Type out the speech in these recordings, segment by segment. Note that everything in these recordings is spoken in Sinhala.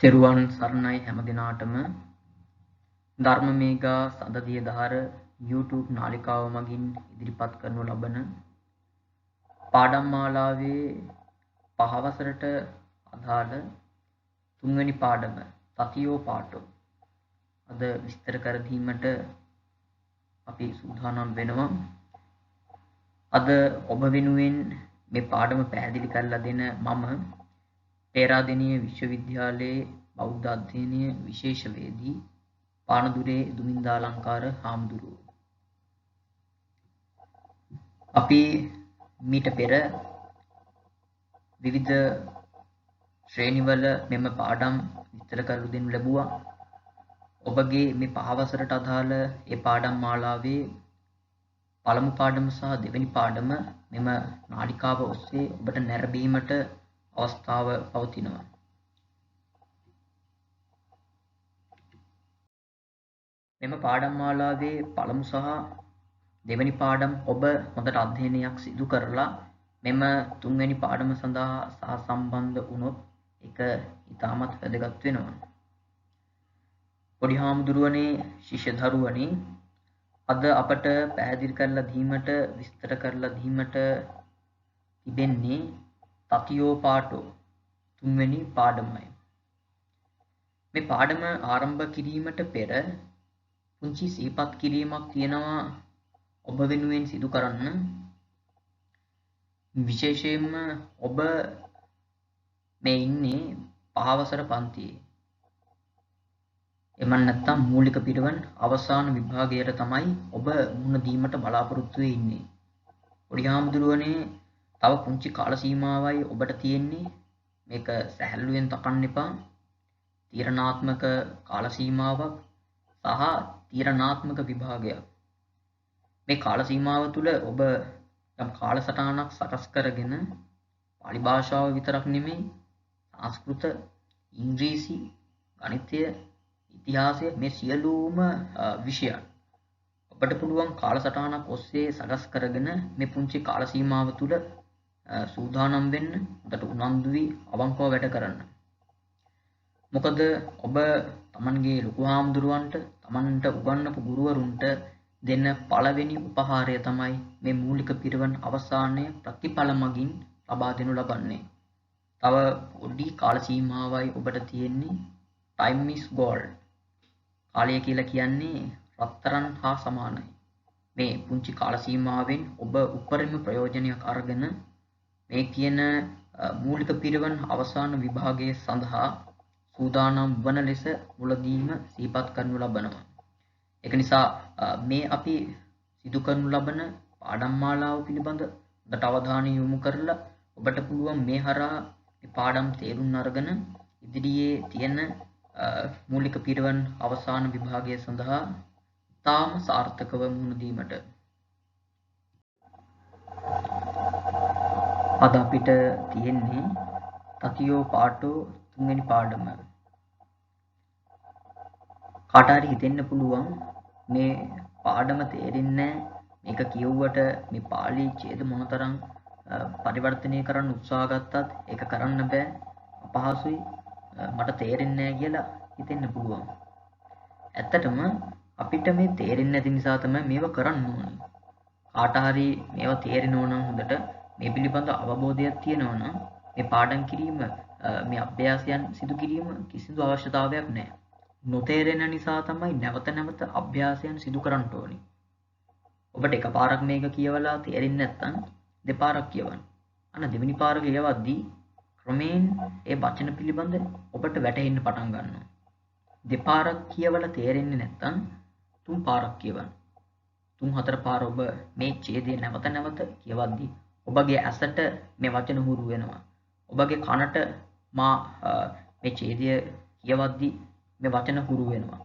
තෙරුවන් සරණයි හැම දිනාටම ධර්මමේඝා සඳදිය දහර YouTube නාලිකාව මගින් ඉදිරිපත් කරනු ලබන පාඩම් මාලාවේ පහවසරට අදාළ තුන්වෙනි පාඩම තතියෝ පාටෝ අද විස්තර කර දීමට අපි සූදානම් වෙනවා. අද ඔබ වෙනුවෙන් මේ පාඩම පැහැදිලි කරලා දෙන මම පේරාදෙණිය විශ්වවිද්‍යාලයේ බෞද්ධ අධ්‍යයනයේ විශේෂවේදී පානදුරේ දුමින්දාලංකාර හාමුදුරුවෝ. අපි මීට පෙර විවිධ ශ්‍රේණිවල මෙම පාඩම් විස්තර කරලා දෙනු ලැබුවා. ඔබගේ මේ පහවසරට අදාළ ඒ පාඩම් මාලාවේ පළමු පාඩම සහ දෙවෙනි පාඩම මෙම නාලිකාව ඔස්සේ ඔබට නැරඹීමට අවස්ථාව පවතිනවා. මෙම පාඩම් මාලාවේ පළමු සහ දෙවැනි පාඩම් ඔබ හොඳට අධ්‍යයනයක් සිදු කරලා මෙම තුන්වැනි පාඩම සඳහා සහසම්බන්ධ වුණොත් ඒක ඉතාමත් වැදගත් වෙනවා. පොඩි හාමුදුරුවනේ ශිෂ්‍ය දරුවනේ අද අපට පැහැදිලි කරලා දීමට විස්තර කරලා දීමට තිබෙන්නේ තතියෝ පාටෝ තුන්වැනි පාඩමයි. මේ පාඩම ආරම්භ කිරීමට පෙර පුංචි සිහිපත් කිරීමක් තියෙනවා ඔබ වෙනුවෙන් සිදු කරන්න. විශේෂයෙන්ම ඔබ මේ ඉන්නේ පහවසර පන්තියේ. එමන් නැත්තම් මූලික පිරිවෙන් අවසාන විභාගයට තමයි ඔබ මුහුණ දීමට බලාපොරොත්තු වෙන්නේ. පොඩි හාමුදුරුවනේ තව පුංචි කාල සීමාවයි ඔබට තියෙන්නේ. මේක සැහැල්ලුවෙන් තකන්න එපා. තීරණාත්මක කාල සීමාවක් සහ තීරණාත්මක විභාගයක්. මේ කාල සීමාව තුළ ඔබ යම් කාලසටහනක් සකස් කරගෙන පාලි භාෂාව විතරක් නෙමෙයි සංස්කෘත, ඉංග්‍රීසි, ගණිතය, ඉතිහාසය මේ සියලුම විෂයන් ඔබට පුළුවන් කාලසටහනක් ඔස්සේ සකස් කරගෙන මේ පුංචි කාල සීමාව තුළ සූදානම් වෙන්න, උඩට උනන්දු වී අවංකව වැඩ කරන්න. මොකද ඔබ තමන්ගේ ලොකු හාමුදුරුවන්ට, තමන්ට උගන්වපු ගුරුවරුන්ට දෙන පළවෙනි උපහාරය තමයි මේ මූලික පිරිවෙන් අවසානයේ ප්‍රතිඵල මගින් ලබා දෙනු ලබන්නේ. තව පොඩි කාල සීමාවයි ඔබට තියෙන්නේ. time is gold. කාලය කියලා කියන්නේ රත්තරන් හා සමානයි. මේ පුංචි කාල සීමාවෙන් ඔබ උපරිම ප්‍රයෝජනයක් අරගෙන මේ කියන මූලික පිරිවෙන් අවසාන විභාගයේ සඳහා සූදානම් වන ලෙස මුලදීම සිහිපත් කරනු ලබනවා. ඒක නිසා මේ අපි සිදු කරනු ලබන පාඩම් මාලාව පිළිබඳ හොඳට අවධානය යොමු කරලා ඔබට පුළුවන් මේ හරහා මේ පාඩම් තේරුම් අරගෙන ඉදිරියේ තියෙන මූලික පිරිවෙන් අවසාන විභාගය සඳහා තාම සාර්ථකව මුහුණ දීමට. අද අපිට තියෙන්නේ තතියෝ පාටෝ තුන්වෙනි පාඩම. කාට හරි හිතෙන්න පුළුවන් මේ පාඩම තේරෙන්නේ මේක කියවුවට මේ පාළි ඡේද මොනතරම් පරිවර්තනය කරන්න උත්සාහ ගත්තත් ඒක කරන්න බෑ, අපහසුයි, මට තේරෙන්නේ නැහැ කියලා හිතෙන්න පුළුවන්. ඇත්තටම අපිට මේ තේරෙන්නේ නැති නිසා තමයි මේව කරන්න ඕනේ. කාට හරි මේව තේරෙනව නම් හොඳට මේ පිළිබඳ අවබෝධයක් තියෙනවා නම් මේ පාඩම් කිරීම, මේ අභ්‍යාසයන් සිදු කිරීම කිසිදු අවශ්‍යතාවයක් නැහැ. නොතේරෙන නිසා තමයි නැවත නැවත අභ්‍යාසයන් සිදු කරන්න ඕනේ. ඔබට එකපාරක් මේක කියවලා තේරෙන්නේ නැත්නම් දෙපාරක් කියවන්න. අන්න දෙවෙනි පාර කියවද්දී ක්‍රමයෙන් ඒ වචන පිළිබඳ ඔබට වැටහෙන්න පටන් ගන්නවා. දෙපාරක් කියවලා තේරෙන්නේ නැත්නම් තුන් පාරක් කියවන්න. තුන් හතර පාර ඔබ මේ ඡේදය නැවත නැවත කියවද්දී ඔබගේ ඇසට මේ වචන හුරු වෙනවා. ඔබගේ කනට මේ ඡේදය කියවද්දී මේ වචන හුරු වෙනවා.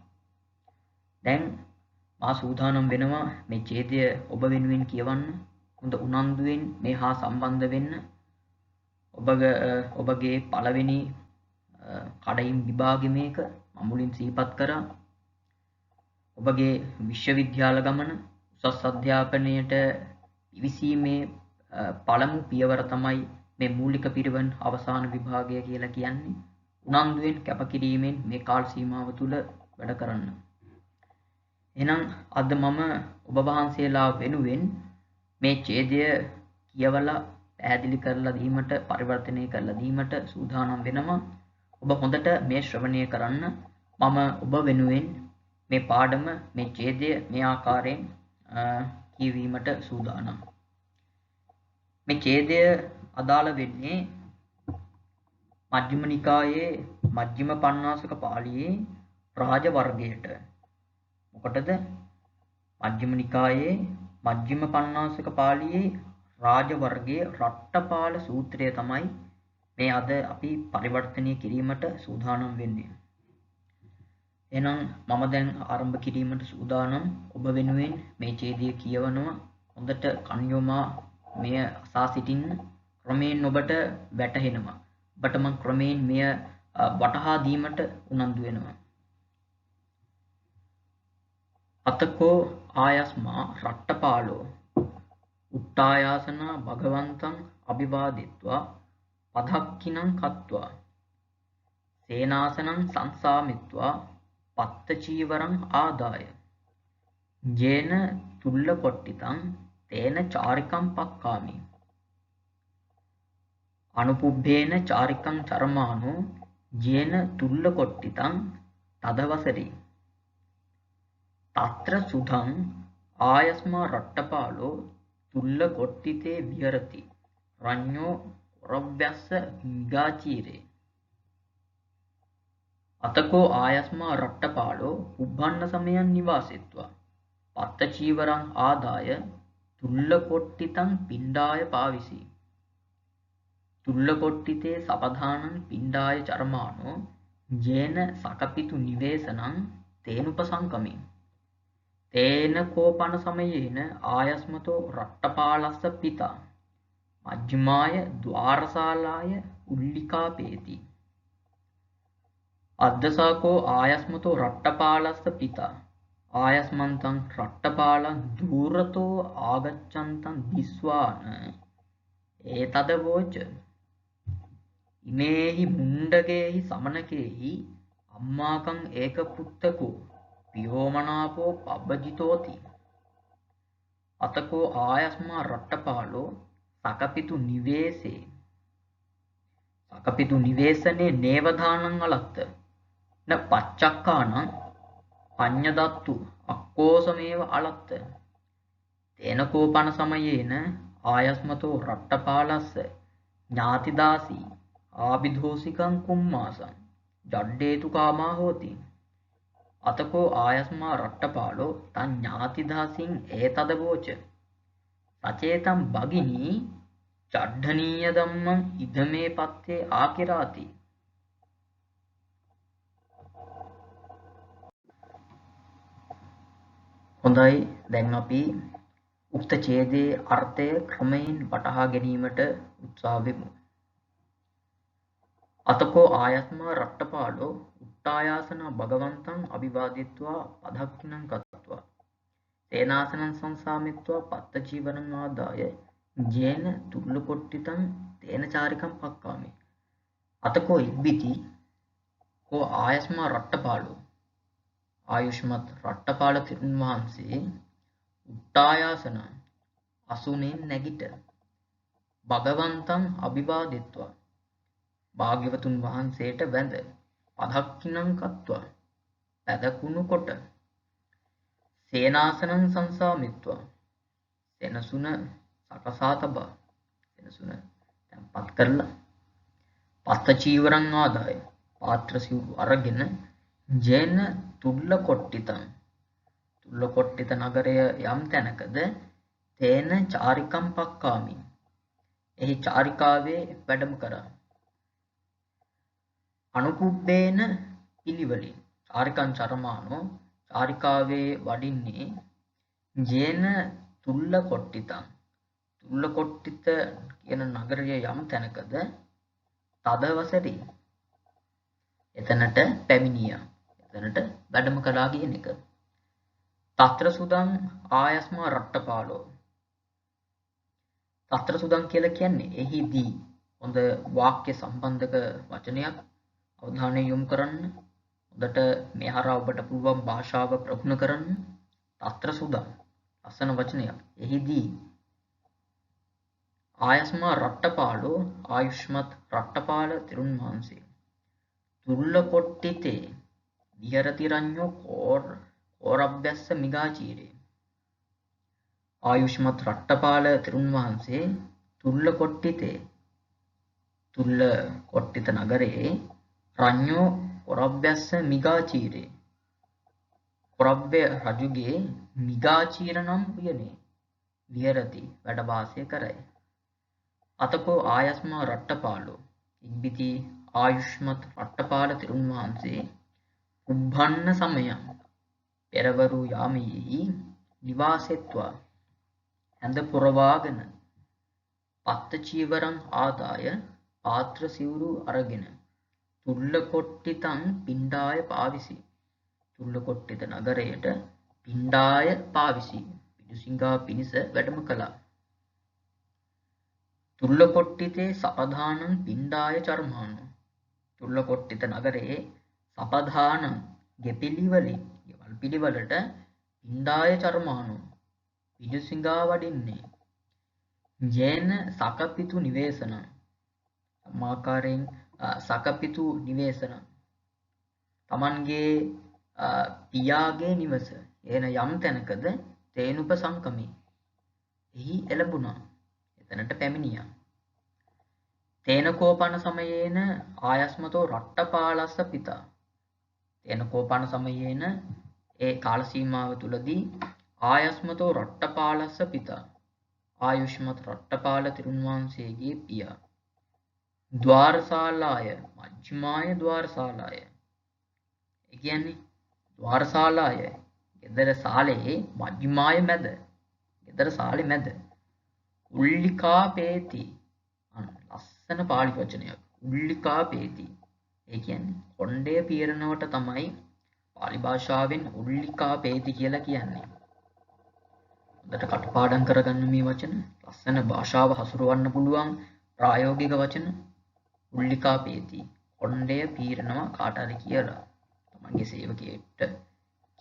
දැන් මා සූදානම් වෙනවා මේ ඡේදය ඔබ වෙනුවෙන් කියවන්න. හොඳ උනන්දුවෙන් මේ හා සම්බන්ධ වෙන්න. ඔබගේ පළවෙනි කඩයින් විභාගෙ මේක මම මුලින් සිහිපත් කරා. ඔබගේ විශ්වවිද්‍යාල ගමන උසස් අධ්‍යාපනයට පිවිසීමේ පළමු පියවර තමයි මේ මූලික පිරිවන් අවසාන විභාගය කියලා කියන්නේ උනන්දුවෙන් කැපකිරීමෙන් මේ කාල සීමාව තුළ වැඩ කරන්න. එහෙනම් අද මම ඔබ වහන්සේලා වෙනුවෙන් මේ ඡේදය කියවලා පැහැදිලි කරලා දීමට පරිවර්තනය කරලා දීමට සූදානම් වෙනවා. ඔබ හොඳට මේ ශ්‍රවණය කරන්න. මම ඔබ වෙනුවෙන් මේ පාඩම මේ ඡේදය මේ ආකාරයෙන් කියවීමට සූදානම්. මේ ඡේදය අදාළ වෙන්නේ මජ්ක්‍ධිම නිකායේ මජ්ක්‍ධිම පඤ්ඤාසක පාළියේ රාජ වර්ගයට. මොකටද? මජ්ක්‍ධිම නිකායේ මජ්ක්‍ධිම පඤ්ඤාසක පාළියේ රාජ වර්ගයේ රට්ටපාල සූත්‍රය තමයි මේ අද අපි පරිවර්තනය කිරීමට සූදානම් වෙන්නේ. එහෙනම් මම දැන් ආරම්භ කිරීමට සූදානම්. ඔබ වෙනුවෙන් මේ ඡේදය කියවනවා. හොඳට කන් යොමා මෙය අසා සිටින්න. ක්‍රමයෙන් ඔබට වැටහෙනවා. ඔබට මම ක්‍රමයෙන් මෙය වටහා දීමට උනන්දු වෙනවා. අතකෝ ආයස්මා රට්ටපාලෝ උට්ටායාසනා භගවන්තං අභිවාදිත්වා පදක්ඛිනං කତ୍වා සේනාසනං සංසාමිත්වා පත්ත චීවරං ආදාය ජේන තුල්ල කොට්ටිතං තේන චාරිකම් පක්කාමි අනුපුබ්බේන චාරිකං චරමානෝ ජේන තුල්ල කොට්ටිතං තදවසරි తత్ర సుధం ఆయస్మా రట్టపాలో తుల్ల కొట్టితే విహరతి రඤ්ඤෝ රොබ්බස්ස මිගාචීරේ අතකෝ ආයස්මා රට්ටපාලෝ උබ්බන්න සමයන් නිවාසෙත්වා පත්ත චීවරං ආදාය තුල්ල කොට්ටිතං පිණ්ඩාය පාවිසි තුල්ල කොට්ටිතේ සපධානං පිණ්ඩාය චරමානෝ ජේන සකපිතු නිවේසනං තේනුපසංකමි තේන කෝපන සමයේන ආයස්මතෝ රට්ටපාලස්ස පිතා මජ්ක්‍ධිමාය ద్వාරශාලාය උල්ලිකාපේති අද්දසාකෝ ආයස්මතෝ රට්ටපාලස්ස පිතා ආයස්මන්තං රට්ටපාලං දූරතෝ ආගච්ඡන්තං දිස්වාන ඒතදවෝච ඉමේහි මුණ්ඩකේහි සමනකේහි අම්මාකං ඒක පුත්තකෝ පියෝමනාපෝ පබ්බජිතෝති අතකෝ ආයස්මා රට්ටපාලෝ සකපිතු නිවේසේ සකපිතු නිවේසනේ නේවදානං අලත්ත න පච්චක්කානං පඤ්ඤදත්තු අක්කෝසමේව අලත්ත තේනකෝපන සමයේන ආයස්මතෝ රට්ටපාලස්ස ඥාතිදාසී ආබිධෝසිකං කුම්මාසං ජඩ්ඩේතු කාමා හෝති අතකෝ ආයස්මා රට්ටපාලෝ තං ඥාතිදාසින් ඒතදවෝච සචේතම් භගිනී චඩ්ඩනීය ධම්මං ඉදමේ පත්තේ ආකිරාති හොඳයි දැන් අපි උක්ත ඡේදයේ අර්ථය ක්‍රමයෙන් වටහා ගැනීමට උත්සාහ වෙමු අතකෝ ආයස්මා රට්ටපාලෝ උට්ටායාසන භගවන්තං අභිවාදිත්වා පදක්ඛිනං කତ୍වා සේනාසනං සංසාමිත්වා පත්ත චීවරං ආදාය ජේන තුල්ල කොට්ටිතං තේන චාරිකම් පක්කාමි අතකෝ ඉබ්බිති කෝ ආයස්මා රට්ටපාලෝ ආයුෂ්මත් රට්ටපාල තිරුන් වහන්සේ උට්ටායාසන අසුනෙන් නැගිට භගවන්තං අභිවාදිත්වා භාග්‍යවතුන් වහන්සේට වැඳ පදක්ඛිනං කତ୍වා පැදකුණු කොට සේනාසනං සංසාමිත්වා සෙනසුන සකසා තබා සෙනසුන තැන්පත් කරලා පත්ත චීවරං ආදාය පාත්‍ර සිවුරු අරගෙන ජේන තුල්ල කොට්ටිතං තුල්ල කොට්ටිත නගරය යම් තැනකද තේන චාරිකම් පක්කාමි එහි චාරිකාවේ වැඩම කරා අනුකුබ්බේන පිළිවෙලින් චාරිකං චරමානෝ චාරිකාවේ වඩින්නේ ජේන තුල්ල කොට්ටිතං තුල්ල කොට්ටිත කියන නගරය යම් තැනකද තදවසරි එතනට පැමිණියා එතනට වැඩම කළා කියන එක తත්‍ර සුදං ආයස්මා රට්ටපාලෝ తත්‍ර සුදං කියලා කියන්නේ එහිදී හොඳ වාක්‍ය සම්බන්ධක වචනයක් අවධානය යොමු කරන්න. හොඳට මේ හරහා ඔබට පුළුවන් භාෂාව ප්‍රගුණ කරන්න. తත්‍ර සුදා ලස්සන වචනයක්. එහිදී ආයස්මා රට්ටපාලෝ ආයුෂ්මත් රට්ටපාල තිරුන් වහන්සේ තුල්ල කොට්ටිතේ විහරති රඤ්ඤෝ කෝරබ්බස්ස මිගාචීරේ. ආයුෂ්මත් රට්ටපාල තිරුන් වහන්සේ තුල්ල කොට්ටිතේ තුල්ල කොට්ටිත නගරයේ රඤ්ඤෝ කොරබ්බස්ස මිගාචීරේ කොරබ්බේ රජුගේ මිගාචීර නම් උයනේ විහරති වැඩ වාසය කරයි. අතකෝ ආයස්මා රට්ටපාලෝ ඉක්බිති ආයුෂ්මත් රට්ටපාල තිරුන් වහන්සේ උබ්බන්න සමයං පෙරවරු යාමයෙහි නිවාසෙත්වා හැඳ පුරවාගෙන පත්ත චීවරං ආදාය පාත්‍ර සිවුරු අරගෙන තුල්ල කොට්ටිතං පිණ්ඩාය පාවිසි. තුල්ල කොට්ටිත නගරයට පිණ්ඩාය පාවිසි පිඬුසිඟා පිණිස වැඩම කළා. තුල්ල කොට්ටිතේ සපදානං පිණ්ඩාය චර්මානෝ. තුල්ල කොට්ටිත නගරයේ සපදානං ගෙපිලිවලින් ගෙවල් පිළිවෙලට පිණ්ඩාය චර්මානෝ පිඬුසිඟා වඩින්නේ. ජේන සකපිතු නිවේසන සමාකාරයෙන් සකපිතු නිවේසන තමන්ගේ පියාගේ නිවස එන යම් තැනකද තේනුප සංකමී එහි එළඹුණා. එතනට පැමිණියා. තේනකෝපන සමයේන ආයස්මතෝ රට්ටපාලස්ස පිතා. තේනකෝපන සමයේන ඒ කාල සීමාව තුලදී ආයස්මතෝ රට්ටපාලස්ස පිතා ආයුෂ්මත් රට්ටපාල තිරුන් වහන්සේගේ පියා ද්වාරශාලාය මජ්ක්‍ධිමාය ද්වාරශාලාය. ඒ කියන්නේ ද්වාරශාලාය ගෙදර ශාලයේ මජ්ක්‍ධිමාය මැද ගෙදර ශාලේ මැද උල්ලිකා පේති ලස්සන පාලි වචනයක් උල්ලිකා පේති. ඒ කියන්නේ කොණ්ඩේ පීරනවට තමයි පාලි භාෂාවෙන් උල්ලිකා පේති කියලා කියන්නේ. හොඳට කටපාඩම් කරගන්න මේ වචන. ලස්සන භාෂාව හසුරවන්න පුළුවන් ප්‍රායෝගික වචන. උල්ලිකා පේති කොණ්ඩේ පීරනවා කාට හරි කියලා. තමන්ගේ සේවකයෙක්ට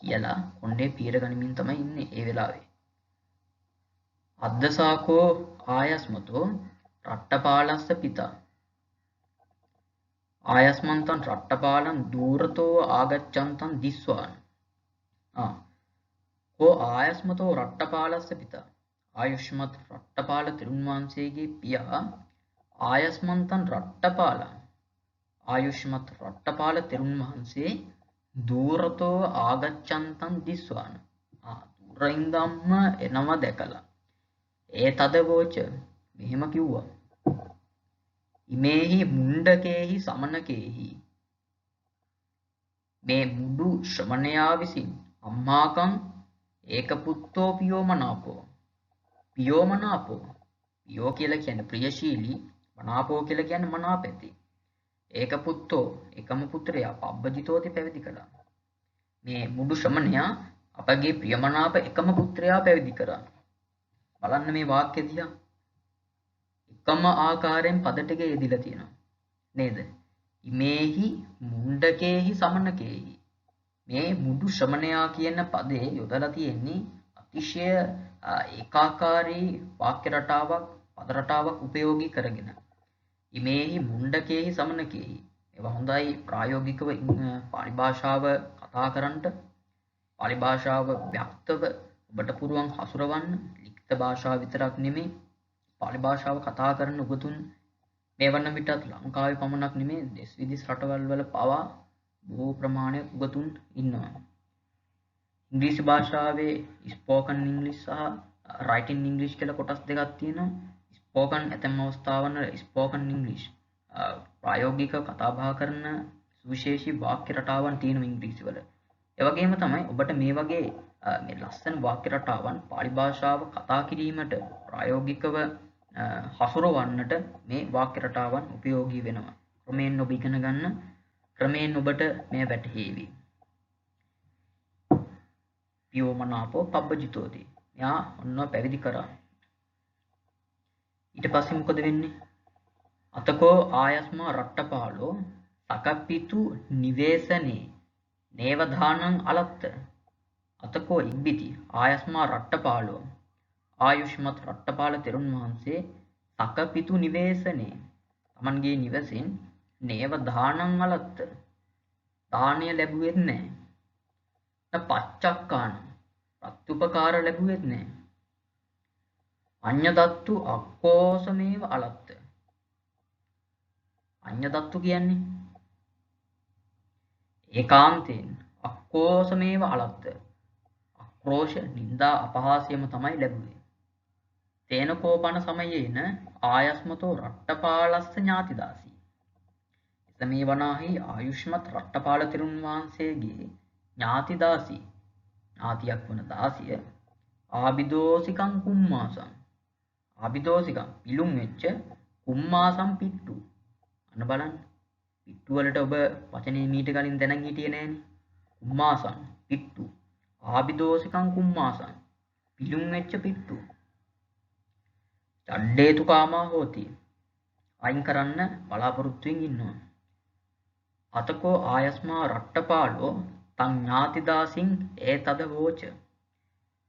කියලා කොණ්ඩේ පීර ගනිමින් තමයි ඉන්නේ ඒ වෙලාවේ. අද්දසාකෝ ආයස්මතෝ රට්ටපාලස්ස පිතා ආයස්මන්තං රට්ටපාලං දූරතෝ ආගච්ඡන්තං දිස්වාන. කෝ ආයස්මතෝ රට්ටපාලස්ස පිතා ආයුෂ්මත් රට්ටපාල තිරුන් වහන්සේගේ පියා ආයස්මන්තං රට්ටපාලං ආයුෂ්මත් රට්ටපාල තිරුන් වහන්සේ දූරතෝ ආගච්ඡන්තං දිස්වාන. දුරින්දම්ම එනම දැකලා ඒ තදවෝච මෙහෙම කිව්වා. ඉමේහි මුණ්ඩකේහි සමනකේහි මේ මුඩු ශ්‍රමණයා විසින් අම්මාකං ඒක පුත්තෝ පියෝමනාපෝ. පියෝමනාපෝ පියෝ කියලා කියන්නේ ප්‍රියශීලී, මනාපෝ කියලා කියන්නේ මනාපැති. ඒක පුත්තෝ එකම පුත්‍රයා පබ්බජිතෝති පැවිදි කළා. මේ මුඩු ශ්‍රමණයා අපගේ ප්‍රියමනාප එකම පුත්‍රයා පැවිදි කරා. බලන්න මේ වාක්‍ය දිහා. එකම ආකාරයෙන් පද ටික යෙදිලා තියෙනවා නේද? ඉමේහි මුණ්ඩකේහි සමනකේහි. මේ මුඩු ශ්‍රමණයා කියන පදේ යොදලා තියෙන්නේ අතිශය ඒකාකාරී වාක්‍ය රටාවක් පද රටාවක් උපයෝගී කරගෙන. ඉමේහි මුණ්ඩකේහි සමනකේහි. ඒවා හොඳයි ප්‍රායෝගිකව පාලි භාෂාව කතා කරන්නට, පාලි භාෂාව ව්‍යක්තව ඔබට පුරුවන් හසුරවන්න. ලිඛිත භාෂාව විතරක් නෙමෙයි පාලි භාෂාව කතා කරන උගතුන් මේ වන විටත් ලංකාවේ පමණක් නෙමෙයි දෙස් විදෙස් රටවල් වල පවා බොහෝ ප්‍රමාණයක් උගතුන් ඉන්නවා. ඉංග්‍රීසි භාෂාවේ ස්පෝකන් ඉංග්‍රීසි සහ රයිටින් ඉංග්‍රීසි කියලා කොටස් දෙකක් තියෙනවා. ස්පෝකන් ඇතැම් අවස්ථාවල ස්පෝකන් ඉංග්‍රීසි ප්‍රායෝගිකව කතා බහ කරන සුවිශේෂී වාක්‍ය රටාවන් තියෙනවා ඉංග්‍රීසි වල. ඒ වගේම තමයි ඔබට මේ වගේ මේ ලස්සන වාක්‍ය රටාවන් පාලි භාෂාව කතා කිරීමට ප්‍රායෝගිකව හසුරවන්නට මේ වාක්‍ය රටාවන් උපයෝගී වෙනවා. ක්‍රමයෙන් ඔබ ඉගෙන ගන්න ක්‍රමයෙන් ඔබට මේ වැටහෙවි. පියෝමනාපෝ පබ්බජිතෝති. යා ඔන්න පැවිදි කරා. ඊට පස්සේ මොකද වෙන්නේ? අතකෝ ආයස්මා රට්ටපාලෝ සකප්පිතු නිවේසනේ නේවධානං අලත්ත. අතකෝ ඉක්බිති ආයස්මා රට්ටපාලෝ ආයුෂ්මත් රට්ටපාල තෙරුන් වහන්සේ සකපිතු නිවේසනේ තමන්ගේ නිවසින් නේවධානං අලත්ත දානය ලැබුවෙත් නැහැ. පච්චක්කාන ප්‍රත්‍යුපකාර ලැබුවෙත් නැහැ. අඤ්ඤදත්තු අක්කෝසමේව අලත්ත. අඤ්ඤදත්තු කියන්නේ ඒකාන්තයෙන් අක්කෝසමේව අලත්ත. අක්‍රෝෂ නින්දා අපහාසයම තමයි ලැබුවේ. තේන කෝපන සමයේන ආයස්මතෝ රට්ටපාලස්ස ඥාතිදාසී. එසමේ වනාහි ආයුෂ්මත් රට්ටපාල තෙරුන් වහන්සේගේ ඥාතිදාසී ඥාතියක් වන දාසිය ආබිදෝසිකං කුම්මාසං. ආබිදෝසිකං පිලුම් වෙච්ච කුම්මාසං පිට්ටු. අන්න බලන්න. පිට්ටු වලට ඔබ වචනේ මීට කලින් දැනන් හිටියේ නෑනේ. කුම්මාසං පිට්ටු. ආබිදෝසිකං කුම්මාසං පිලුම් වෙච්ච පිට්ටු. චඩ්ඩේතු කාමා හෝති. අයින් කරන්න බලාපොරොත්තුෙන් ඉන්නවා. අතකෝ ආයස්මා රට්ටපාලෝ තං ඥාතිදාසින් ඒතද වෝච.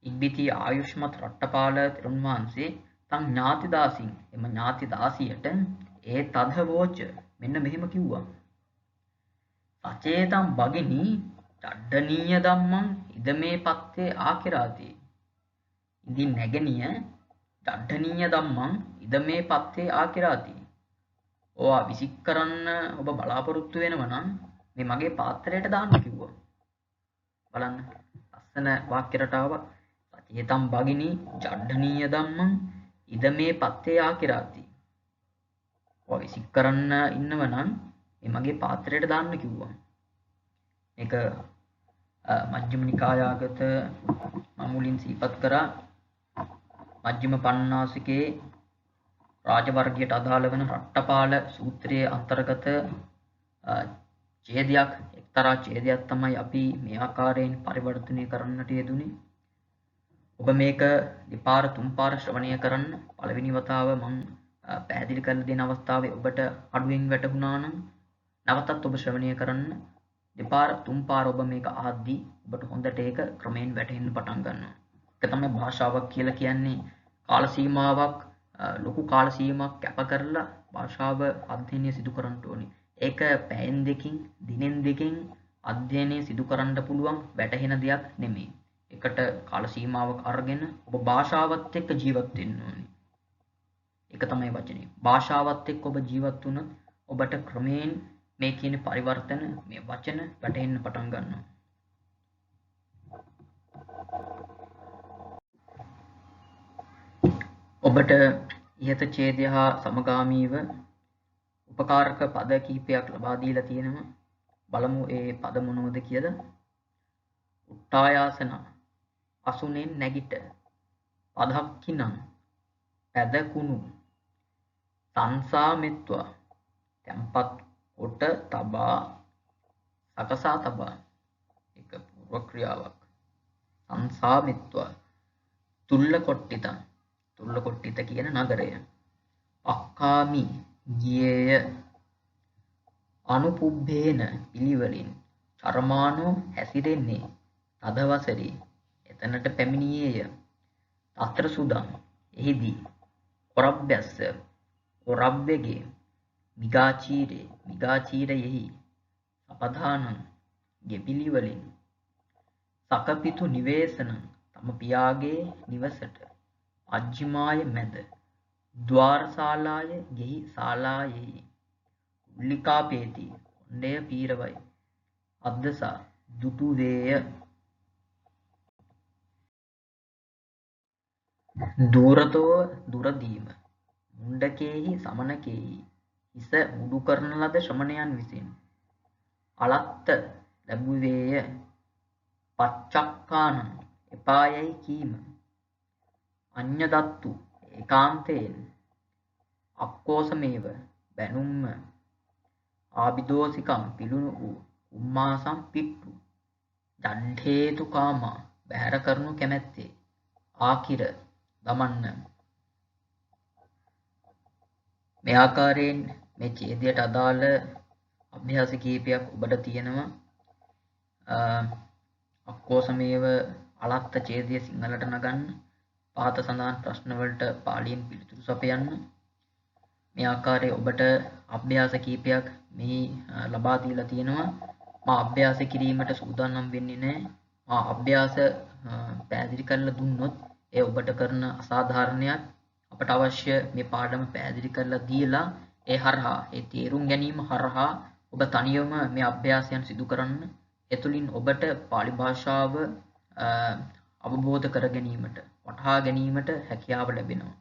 ඉක්බිති ආයුෂ්මත් රට්ටපාල තෙරුන් වහන්සේ තං ඥාතිදාසින් එම ඥාතිදාසියට ඒ තද වෝච මෙන්න මෙහෙම කිව්වා. සචේතම් භගිනි චඩ්ඩනීය ධම්මං ඉදමේ පත්තේ ආකිරාති. ඉදින් නැගණිය චඩ්ඩනීය ධම්මං ඉදමේ පත්තේ ආකිරාති. ඕවා විසික් කරන්න ඔබ බලාපොරොත්තු වෙනවා නම් මේ මගේ පාත්‍රයට දාන්න කිව්වා. බලන්න ලස්සන වාක්‍ය රටාවක්. සචේතම් භගිනි චඩ්ඩනීය ධම්මං ඉදමේ පත්තේ ආකිරාති. ඔය විසික් කරන්න ඉන්නව නම් මේ මගේ පාත්‍රයට දාන්න කිව්වා. මේක මජ්ක්‍ධිම නිකායාගත මම මුලින් සිහිපත් කරා මජ්ක්‍ධිම පඤ්ඤාසිකේ රාජවර්ගයට අදාළ වන රට්ටපාල සූත්‍රයේ අන්තර්ගත ඡේදයක් එක්තරා ඡේදයක් තමයි අපි මේ ආකාරයෙන් පරිවර්තනය කරන්නට යෙදුනේ. ඔබ මේක දෙපාර තුන් පාර ශ්‍රවණය කරන්න. පළවෙනි වතාව මම පැහැදිලි කරලා දෙන අවස්ථාවේ ඔබට අඩුවෙන් වැටහුණා නම් නැවතත් ඔබ ශ්‍රවණය කරන්න. දෙපාර තුන් පාර ඔබ මේක අහද්දී ඔබට හොඳට ඒක ක්‍රමයෙන් වැටහෙන්න පටන් ගන්නවා. ඒක තමයි භාෂාවක් කියලා කියන්නේ. කාල සීමාවක් ලොකු කාල සීමාවක් කැප කරලා භාෂාව අධ්‍යයනය සිදු කරන්න ඕනේ. ඒක පැයෙන් දෙකකින් දිනෙන් දෙකකින් අධ්‍යයනය සිදු කරන්න පුළුවන් වැටහෙන දෙයක් නෙමෙයි. ඒකට කාල සීමාවක් අරගෙන ඔබ භාෂාවත් එක්ක ජීවත් වෙන්න ඕනේ. ඒක තමයි වචනේ. භාෂාවත් එක්ක ඔබ ජීවත් වුණොත් ඔබට ක්‍රමයෙන් මේ කියන පරිවර්තන මේ වචන වැටෙන්න පටන් ගන්නවා. ඔබට ඉහත ඡේදය හා සමගාමීව උපකාරක පද කිහිපයක් ලබා දීලා තියෙනවා. බලමු ඒ පද මොනවද කියලා. උට්ටායාසන අසුනෙන් නැගිට පදක්කිනම් පැදකුණු සංසාමෙත්වා tempat කොට තබා සකසා තබා. එක පූර්ව ක්‍රියාවක්. සංසාමෙත්වා තුල්ල කොට්ටිතං තුල්ල කොට්ටිත කියන නගරය. අක්කාමි ගියේය අනුපුබ්බේන පිළිවෙලින් චර්මානෝ හැසිරෙන්නේ තදවසරේ එතනට පැමිණියේය. අත්‍ර සුදං එහිදී ඔරබ්බැස්ස ඔරබ්බෙගේ මිගාචීරයෙහි අපදානං ගෙපිලිවලින් සකපිතු නිවේසනං තම පියාගේ නිවසට අජ්ජිමාය මැද ද්වාරශාලාය ගෙහි ශාලායෙහි උල්ලිකාපේති කොණ්ඩය පීරවයි අද්දසා දුටු වේය. දූරතෝ දුරදීම මුණ්ඩකේහි සමනකේහි හිස මුඩු කරන ලද ශ්‍රමණයන් විසින් අලත්ත ලැබුවේය. පච්චක්කානං එපායයි කීම අඤ්ඤදත්තු ඒකාන්තයෙන් අක්කෝසමේව බැනුම්ම ආබිදෝසිකම් පිළුණු වූ උම්මාසම් පිට්ටු ජණ්ඨේතු කාමා බැහැර කරනු කැමැත්තේ ආකිර දමන්න. මේ ආකාරයෙන් මේ ඡේදයට අදාළ අභ්‍යාස කීපයක් ඔබට තියෙනවා. අක්කෝසමේව අලත්ත ඡේදය සිංහලට නගන්න. පහත සඳහන් ප්‍රශ්න වලට පාලියෙන් පිළිතුරු සපයන්න. මේ ආකාරයේ ඔබට අභ්‍යාස කීපයක් මේ ලබා දීලා තියෙනවා. මා අභ්‍යාස කිරීමට සූදානම් වෙන්නේ නැහැ. මා අභ්‍යාස පැහැදිලි කරලා දුන්නොත් ඒ ඔබට කරන අසාධාරණයක්. අපට අවශ්‍ය මේ පාඩම පැහැදිලි කරලා දීලා ඒ හරහා ඒ තේරුම් ගැනීම හරහා ඔබ තනියම මේ අභ්‍යාසයන් සිදු කරන්න. එතුලින් ඔබට පාලි භාෂාව අවබෝධ කර ගැනීමට වටහා ගැනීමට හැකියාව ලැබෙනවා.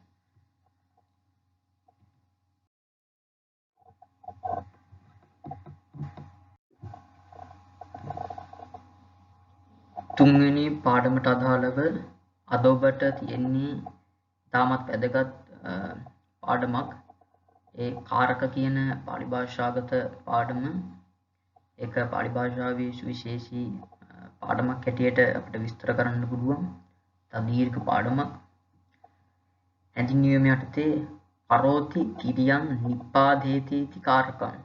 තුන්වෙනි පාඩමට අදාළව අද ඔබට තියෙන්නේ තාමත් වැදගත් පාඩමක්. ඒ කාරක කියන පාලි භාෂාගත පාඩම. ඒක පාලි භාෂාවේ සුවිශේෂී පාඩමක් හැටියට අපිට විස්තර කරන්න පුළුවන්. දීර්ඝ පාඩමක්. හැඳින්වීම යටතේ කරෝති කිරියන් නිපාදේති කාරකං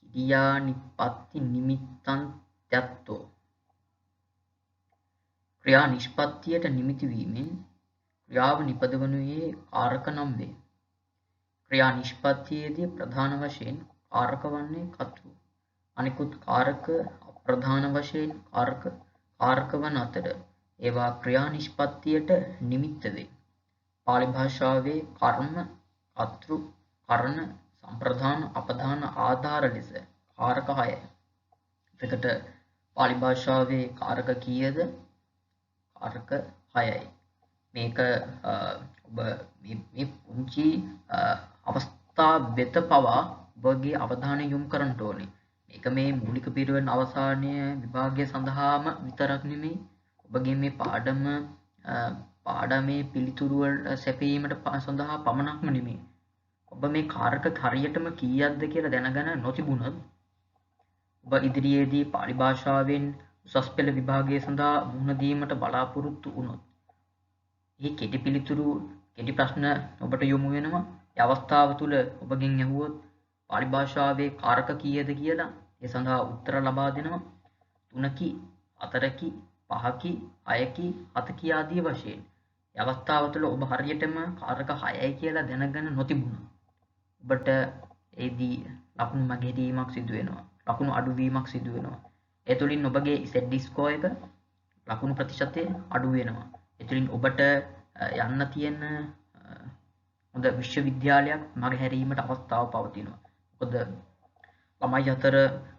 කිරියා නිප්පත්ති නිමිත්තං ත්‍යත්තෝ. ක්‍රියා නිෂ්පත්තියට නිමිති වීමෙන් ක්‍රියාව නිපදවනුයේ කාරක නම් වේ. ක්‍රියා නිෂ්පත්තියේදී ප්‍රධාන වශයෙන් කාරක වන්නේ කර්තෘ. අනිකුත් කාරක අප්‍රධාන වශයෙන් කාරක වන අතර ඒවා ක්‍රියා නිෂ්පත්තියට නිමිත්ත වේ. පාලි භාෂාවේ කර්ම, කර්තෘ, කරණ, සම්ප්‍රදාන, අපදාන ආධාර ලෙස කාරක 6යි. එතකොට පාලි භාෂාවේ කාරක කීයද? කාරක 6යි. මේක ඔබ මේ පුංචි අවස්ථා වෙත පවා ඔබගේ අවධානය යොමු කරන්න ඕනේ. මේක මේ මූලික පිරිවෙන් අවසානයේ විභාගය සඳහාම විතරක් නෙමෙයි. ඔබගේ මේ පාඩමේ පිළිතුරු වල සැපීමට සඳහා පමණක්ම නෙමෙයි. ඔබ මේ කාරක හරියටම කීයක්ද කියලා දැනගෙන නොතිබුණොත් ඔබ ඉදිරියේදී පාලි භාෂාවෙන් උසස් පෙළ විභාගය සඳහා මුහුණ දීමට බලාපොරොත්තු වුණොත් මේ කෙටි පිළිතුරු කෙටි ප්‍රශ්න ඔබට යොමු වෙනවා. ඒ අවස්ථාව තුළ ඔබගෙන් ඇහුවොත් පාලි භාෂාවේ කාරක කීයද කියලා ඒ සඳහා උත්තර ලබා දෙනවා. 3කි, 4කි, 5කි, 6කි, 7කි ආදී වශයෙන්. ඒ අවස්ථාව තුළ ඔබ හරියටම කාරක 6යි කියලා දැනගෙන නොතිබුණා. ඔබට ඒදී ලකුණු මගහැරීමක් සිදු වෙනවා. ලකුණු අඩුවීමක් සිදු වෙනවා. ඒ තුළින් ඔබගේ ZD ස්කෝර් එක ලකුණු ප්‍රතිශතය අඩු වෙනවා. ඒ තුළින් ඔබට යන්න තියෙන හොඳ විශ්වවිද්‍යාලයක් මගහැරීමට අවස්ථාව පවතිනවා. මොකද ළමයි අතර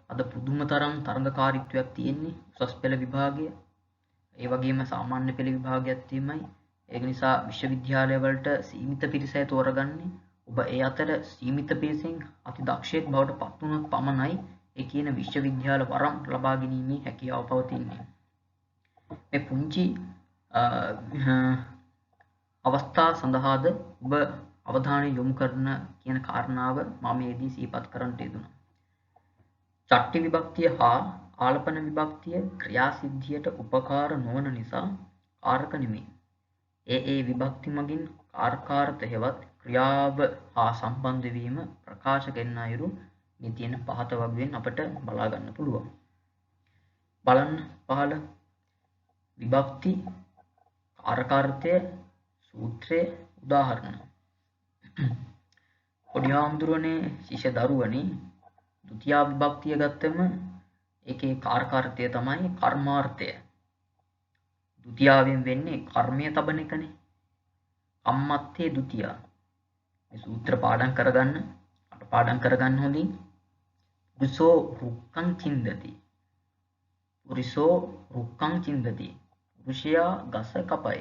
අද පුදුම තරම් තරඟකාරීත්වයක් තියෙන්නේ උසස් පෙළ විභාගය. ඒ වගේම සාමාන්‍ය පෙළ විභාගයක් තියෙමයි. ඒක නිසා විශ්වවිද්‍යාලය වලට සීමිත පිරිසයි තෝරගන්නේ. ඔබ ඒ අතර සීමිත පිරිසෙන් අති දක්ෂයෙක් බවට පත් වුණොත් පමණයි ඒ කියන විශ්වවිද්‍යාල වරම් ලබා ගැනීමේ හැකියාව පවතින්නේ. මේ පුංචි අවස්ථා සඳහාද ඔබ අවධානය යොමු කරන කියන කාරණාව මම මේදී සිහිපත් කරන්නට යෙදුණා. චට්ටි විභක්තිය හා ආලපන විභක්තිය ක්‍රියාසිද්ධියට උපකාර නොවන නිසා කාරක නෙමෙයි. ඒ විභක්ති මගින් කාර්කාර්ථ හෙවත් ක්‍රියාව හා සම්බන්ධ වීම ප්‍රකාශ කරන අයුරු මේ තියෙන පහත වගුවෙන් අපට බලා ගන්න පුළුවන්. බලන්න පහළ විභක්ති කාර්කාර්ථය සූත්‍රයේ උදාහරණ. පොඩි හාමුදුරනේ ශිෂ්‍ය දරුවනේ ဒုတိ ය විභක්තිය ගත්තම ඒකේ කාර්කාර්ථය තමයි කර්මාර්ථය. ဒုတိ යාවෙන් වෙන්නේ කර්මය තබන එකනේ. කම්මත්තේ ဒုတိ ය. මේ සූත්‍ර පාඩම් කරගන්න අට පාඩම් කරගන්න හොඳින්. පුරිසෝ රුක්කං චින්දති. පුරිසෝ රුක්කං චින්දති. පුරුෂයා ගස කපයි.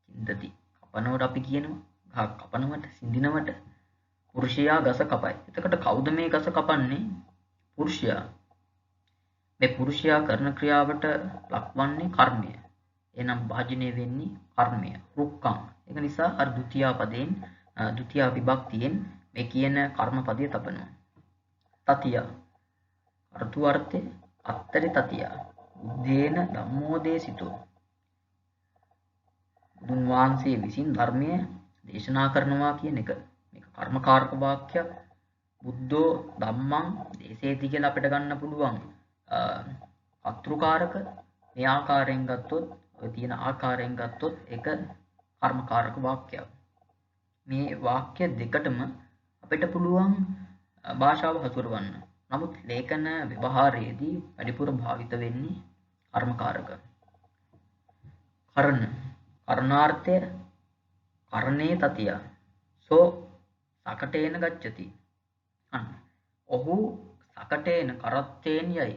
චින්දති කපනවට අපි කියනවා ගහ කපනවට සිඳිනවට පුරුෂයා ගස කපයි. එතකොට කවුද මේ ගස කපන්නේ? පුරුෂයා. මේ පුරුෂයා කරන ක්‍රියාවට ලක්වන්නේ කර්මය. එහෙනම් භාජනය වෙන්නේ කර්මය. රුක්කං. ඒක නිසා අර ဒုတိ ය පදයෙන් ဒုတိ ය විභක්තියෙන් මේ කියන කර්ම පදය තබනවා. තතිය. අර්ථ අර්ථය අත්තරි තතිය. උද්දේන ධම්මෝදේසිතෝ. බුදුන් වහන්සේ විසින් ධර්මය දේශනා කරනවා කියන එක කර්මකාරක වාක්‍යයක්. බුද්ධෝ ධම්මං දේසේති කියලා අපිට ගන්න පුළුවන්. කර්තෘකාරක මේ ආකාරයෙන් ගත්තොත් ඔය තියෙන ආකාරයෙන් ගත්තොත් ඒක කර්මකාරක වාක්‍යයක්. මේ වාක්‍ය දෙකටම අපිට පුළුවන් භාෂාව හසුරවන්න. නමුත් ලේඛන ව්‍යවහාරයේදී වැඩිපුර භාවිත වෙන්නේ කර්මකාරක. කරණ කරණාර්ථය කරණේ තතිය සෝ සකටේන ගච්ඡති. අන්න ඔහු සකටේන කරත්තේන යයි.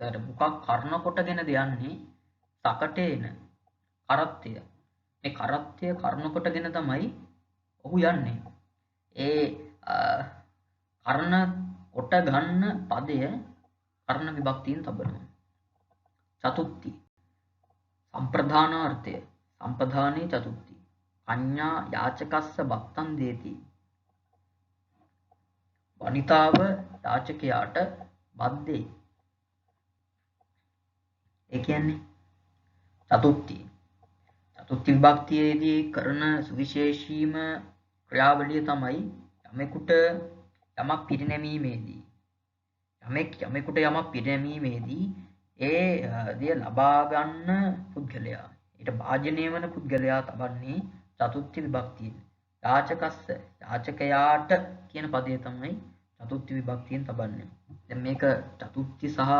ඒතර මොකක් කර්ණ කොටගෙනද යන්නේ? සකටේන කරත්තය. මේ කරත්තය කර්ණ කොටගෙන තමයි ඔහු යන්නේ. ඒ කර්ණ කොට ගන්න පදය කර්ණ විභක්තියෙන් තබනවා. චතුත්ති සම්ප්‍රදානාර්ථය සම්පදානේ චතුත්ති. කඤ්ඤා යාචකස්ස බත්තං දේති. වනිතාව යාචකයාට බත් දෙයි. ඒ කියන්නේ චතුත්ති. චතුත්ති විභක්තියේදී කරන සුවිශේෂීම ක්‍රියාවලිය තමයි යමෙකුට යමක් පිරිනැමීමේදී යමෙකුට යමක් පිරිනැමීමේදී ඒ දේ ලබා ගන්න පුද්ගලයා ඊට භාජනය වන පුද්ගලයා තබන්නේ චතුත්ති විභක්තියෙන්. යාචකස්ස යාචකයාට කියන පදය තමයි චතුත්ති විභක්තියෙන් තබන්නේ. දැන් මේක චතුත්ති සහ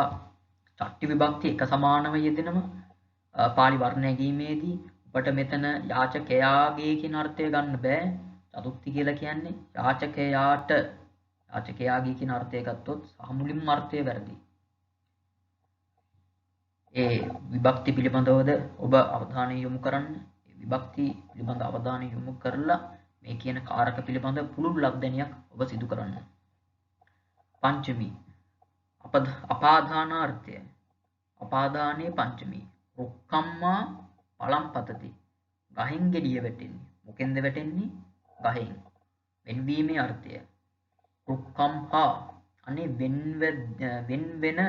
චට්ටි විභක්ති එක සමානව යෙදෙනම පාලි වර්ණ නැගීමේදී ඔබට මෙතන යාචකයාගේ කියන අර්ථය ගන්න බෑ. චතුත්ති කියලා කියන්නේ යාචකයාට යාචකයාගේ කියන අර්ථය ගත්තොත් සාමුලින්ම අර්ථය වැරදි. ඒ විභක්ති පිළිබඳවද ඔබ අවධානය යොමු කරන්න. විභක්ති පිළිබඳ අවධානය යොමු කරලා මේ කියන කාරක පිළිබඳ පුළුල් ලක්දැනියක් ඔබ සිදු කරන්න. පංචමී අපාදානාර්ථය අපාදානයේ පංචමී රුක්කම්මා පලම් පතති. ගහෙන් ගෙඩිය වැටෙන්නේ. මොකෙන්ද වැටෙන්නේ? ගහෙන්. වෙන්වීමේ අර්ථය රුක්කම්හා අනේ වෙන වෙන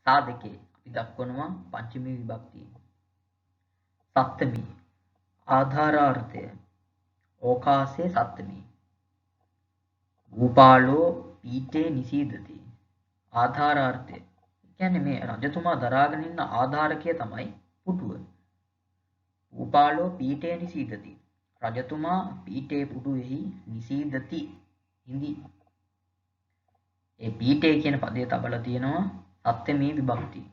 සාධකේ අපි දක්වනවා පංචමී විභක්තිය. සප්තමී ආධාරාර්ථය ඕකාසේ සප්තමී රූපාලෝ පීඨේ නිසීදති. ආධාරාර්ථය කියන්නේ මේ රජතුමා දරාගෙන ඉන්න ආධාරකය තමයි පුටුව. රූපාලෝ පීඨේ නිසීදති. රජතුමා පීඨේ පුටුවේහි නිසීදති ඉඳි. ඒ පීඨේ කියන පදය තබලා තියෙනවා සප්තමී විභක්තිය.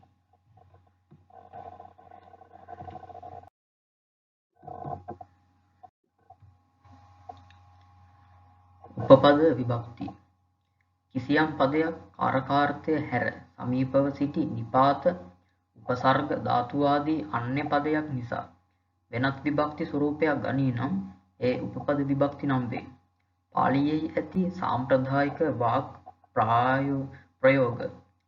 උපපද විභක්ති කිසියම් පදයක් කාරකාර්ථය හැර සමීපව සිටි නිපාත උපසර්ග ධාතු ආදී අන්‍ය පදයක් නිසා වෙනත් විභක්ති ස්වරූපයක් ගනී නම් ඒ උපපද විභක්ති නම් වේ. පාලියේ ඇති සාම්ප්‍රදායික වාක් ප්‍රයෝග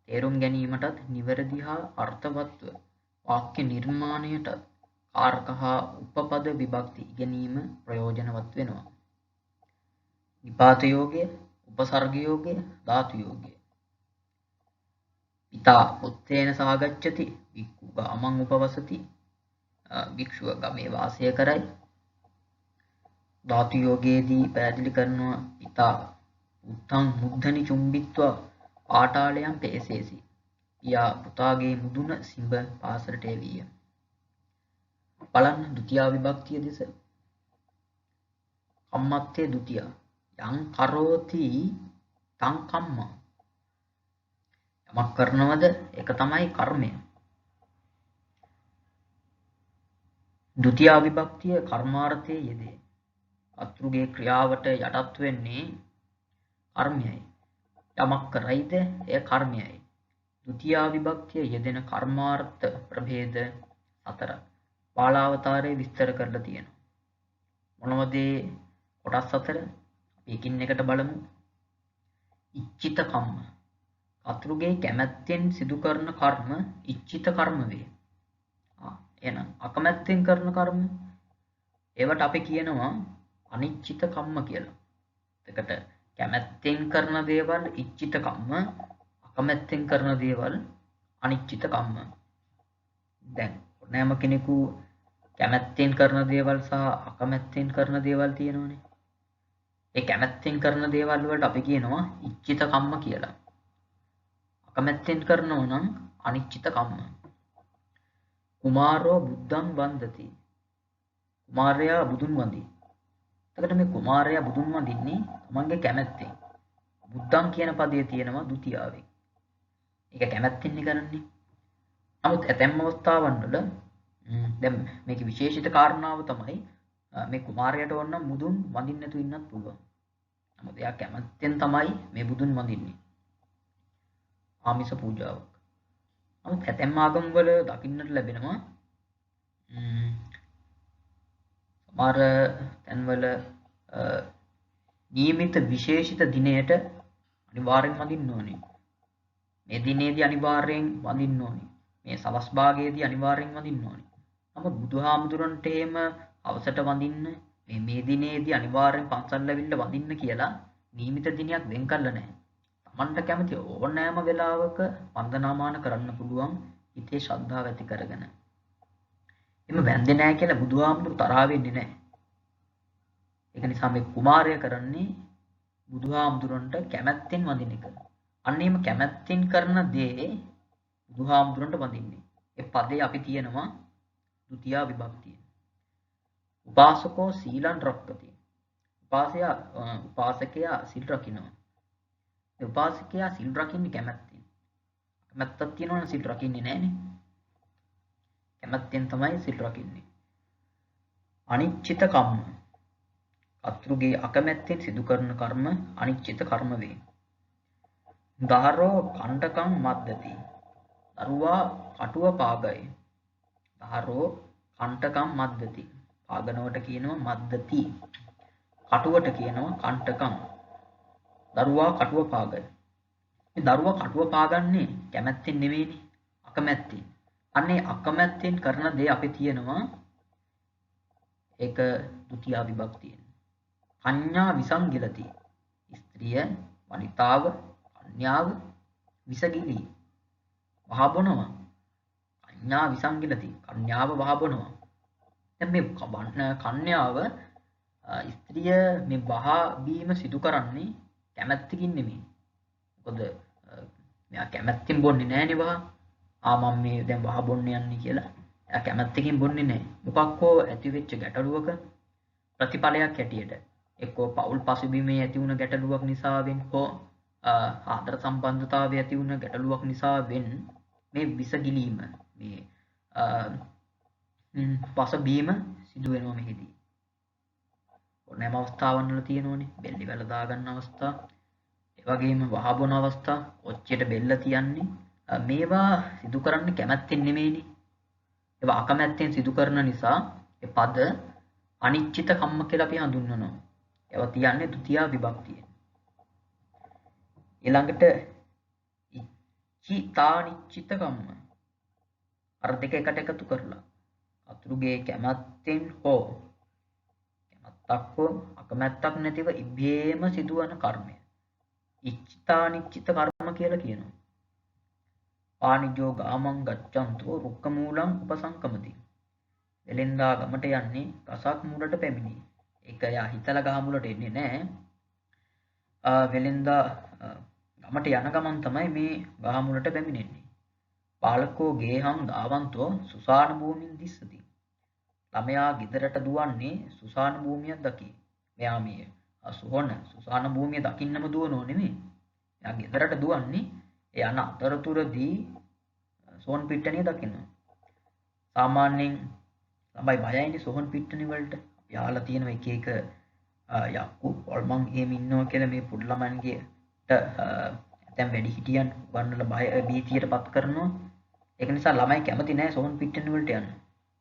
තේරුම් ගැනීමටත් නිවැරදි හා අර්ථවත්ව වාක්‍ය නිර්මාණයටත් කාරක හා උපපද විභක්ති ඉගෙනීම ප්‍රයෝජනවත් වෙනවා. නිපාත යෝගය, උපසර්ග යෝගය, ධාතු යෝගය. පිතා පුත්තේන සහගච්ඡති, වික්ඛු ගාමං උපවසති. භික්ෂුව ගමේ වාසය කරයි. ධාතු යෝගයේදී පැහැදිලි කරනවා පිතා පුත්තං මුද්ධනි චුම්බිත්වා පාඨාලයන් පේසේසි. පියා පුතාගේ මුදුන සිඹ පාසලට එවිය. බලන්න ဒုတိ ය විභක්තිය දෙස. කම්මත්තේ ဒုတိ ය යං කරෝති තං කම්ම. යමක් කරනවද ඒක තමයි කර්මය. ဒုတိ ය විභක්තිය කර්මාර්ථයේ යෙදේ. අත්රුගේ ක්‍රියාවට යටත් වෙන්නේ කර්මයයි. යමක් කරයිද එය කර්මයයි. ဒုတိ ය විභක්තිය යෙදෙන කර්මාර්ථ ප්‍රභේද 4ක් බාලාවතාරයේ විස්තර කරලා තියෙනවා. මොනවද කොටස් 4? එකින් එකට බලමු. ඉච්ඡිත කම්ම. අතුරුගේ කැමැත්තෙන් සිදු කරන කර්ම ඉච්ඡිත කර්ම වේ. එහෙනම් අකමැත්තෙන් කරන කර්ම ඒවට අපි කියනවා අනිච්ඡිත කම්ම කියලා. එතකොට කැමැත්තෙන් කරන දේවල් ඉච්ඡිත කම්ම, අකමැත්තෙන් කරන දේවල් අනිච්ඡිත කම්ම. දැන් ඕනෑම කෙනෙකු කැමැත්තෙන් කරන දේවල් සහ අකමැත්තෙන් කරන දේවල් තියෙනවනේ. ඒ කැමැත්තෙන් කරන දේවල් වලට අපි කියනවා ඉච්ඡිත කම්ම කියලා. අකමැත්තෙන් කරනවා නම් අනිච්චිත කම්ම. කුමාරෝ බුද්ධං වන්දති. කුමාරයා බුදුන් වඳියි. එතකොට මේ කුමාරයා බුදුන් වඳින්නේ තමන්ගේ කැමැත්තෙන්. බුද්ධං කියන පදයේ තියෙනවා ဒုတိ යාවෙන්. ඒක කැමැත්තෙන් කරන්නේ. නමුත් ඇතැම් අවස්ථාවන් වල දැන් මේකේ විශේෂිත කාරණාව තමයි මේ කුමාරයාට ඕන නම් බුදුන් වඳින්න නැතුව ඉන්නත් පුළුවන්. නමුත් එයා කැමැත්තෙන් තමයි මේ බුදුන් වඳින්නේ. ආමිෂ පූජාවක්. නමුත් ඇතැම් ආගම් වල දකින්නට ලැබෙනවා සමහර තැන්වල නියමිත විශේෂිත දිනයට අනිවාර්යෙන් වඳින්න ඕනේ. මේ දිනේදී අනිවාර්යෙන් වඳින්න ඕනේ. මේ සවස් භාගයේදී අනිවාර්යෙන් වඳින්න ඕනේ. නමුත් බුදුහාමුදුරන්ට එහෙම අවසට වඳින්න මේ දිනේදී අනිවාර්යෙන් පන්සල් ඇවිල්ලා වඳින්න කියලා නියමිත දිනයක් වෙන් කරලා නැහැ. Tamanට කැමති ඕනෑම වෙලාවක වන්දනාමාන කරන්න පුළුවන් හිතේ ශ්‍රද්ධාව ඇති කරගෙන. එimhe වැන්දේ නැහැ කියලා බුදුහාමුදුරු තරහ වෙන්නේ නැහැ. ඒක නිසා මේ කුමාරය කරන්නේ බුදුහාමුදුරන්ට කැමැත්තෙන් වඳින එක. අන්න එහෙම කැමැත්තෙන් කරන දේ බුදුහාමුදුරන්ට වඳින්නේ. ඒ පදේ අපි තියෙනවා ဒုတိ යා විභක්තිය. උපාසකෝ සීලං රක්කති. උපාසකයා සිල් රකින්නවා. ඒ උපාසකයා සිල් රකින්නේ කැමැත්තෙන්. කැමැත්තක් තියෙනවනේ සිල් රකින්නේ නැහනේ. කැමැත්තෙන් තමයි සිල් රකින්නේ. අනිච්චිත කම්ම. අත්රුගේ අකමැත්තෙන් සිදු කරන කර්ම අනිච්චිත කර්ම වේ. දහරෝ කණ්ඩකම් මද්දති. දරුවා කටුව පාගයි. දහරෝ කණ්ඩකම් මද්දති. පාගනවට කියනවා මද්දති. කටුවට කියනවා කණ්ඩකම්. දරුවා කටුව පාගයි. මේ දරුවා කටුව පාගන්නේ කැමැත්තෙන් නෙවෙයිනේ අකමැත්තෙන්. අන්නේ අකමැත්තෙන් කරන දේ අපි තියෙනවා ඒක ဒုတိ යා විභක්තියෙන්. කඤ්ඤා විසංගිලති. ස්ත්‍රිය වනිතාව කන්‍යාව විසගිලි. වහ බොනවා. කඤ්ඤා විසංගිලති. කන්‍යාව වහ බොනවා. දැන් මේ කන්‍යාව ස්ත්‍රිය මේ වහ බීම සිදු කරන්නේ කැමැත්තකින් නෙමෙයි. මොකද මෙයා කැමැත්තෙන් බොන්නේ නැහනේ වහ. මම මේ දැන් වහ බොන්න යන්නේ කියලා. එයා කැමැත්තකින් බොන්නේ නැහැ. මොකක් හෝ ඇති වෙච්ච ගැටලුවක ප්‍රතිඵලයක් හැටියට එක්කෝ පෞල් පසුබිමේ ඇති වුණ ගැටලුවක් නිසාවෙන් හෝ ආදර සම්බන්ධතාවයේ ඇති වුණ ගැටලුවක් නිසාවෙන් මේ විස ගිලීම මේ පසුබිම සිදු වෙනවා මෙහිදී. ඕනෑම අවස්ථාවන් වල තියෙනෝනේ බෙල්ලි වල දාගන්න අවස්ථා, ඒ වගේම වහ බොන අවස්ථා, ඔච්චයට බෙල්ල තියන්නේ මේවා සිදු කරන්නේ කැමැත්තෙන් නෙමෙයිනේ. ඒවා අකමැත්තෙන් සිදු කරන නිසා ඒ පද අනිච්චිත කම්ම කියලා අපි හඳුන්වනවා. ඒවා තියන්නේ ဒုတိ යා විභක්තිය. ඊළඟට ඉච්ඡිතානිච්චිත කම්ම. අර දෙක එකට එකතු කරලා අතුරුගේ කැමැත්තෙන් හෝ කැමැත්තක් හෝ අකමැත්තක් නැතිව ඉබේම සිදුවන කර්මය ඉච්ඡිතානිච්චිත කර්ම කියලා කියනවා. පානිජෝ ගාමං ගච්ඡන්තෝ රුක්ක මූලං උපසංකමති. වෙලෙන්දා ගමට යන්නේ ගසක් මුලට පැමිණි. ඒක යා හිතලා ගහ මුලට එන්නේ නැහැ. වෙලෙන්දා ගමට යන ගමන් තමයි මේ ගහ මුලට පැමිණෙන්නේ. පාලකෝ ගේහං දාවන්තෝ සුසාන භූමින් දිස්සති. ළමයා ගෙදරට දුවන්නේ සුසාන භූමියක් දකි. මෙයා මේ සුසාන භූමිය දකින්නම දුවනෝ නෙමෙයි. එයා ගෙදරට දුවන්නේ ඒ යන අතරතුරදී සෝන් පිට්ටනිය දකිනවා. සාමාන්‍යයෙන් ළමයි බයයිනේ සෝන් පිට්ටනිය වලට. අපි අහලා තියෙන එක එක යක්කු වල්මන් එහෙම ඉන්නවා කියලා මේ පොඩි ළමන්ගේට දැන් වැඩි හිටියන් වන්නල බය බීතියටපත් කරනවා. ඒක නිසා ළමයි කැමති නැහැ සෝන් පිට්ටනිය වලට යන්න.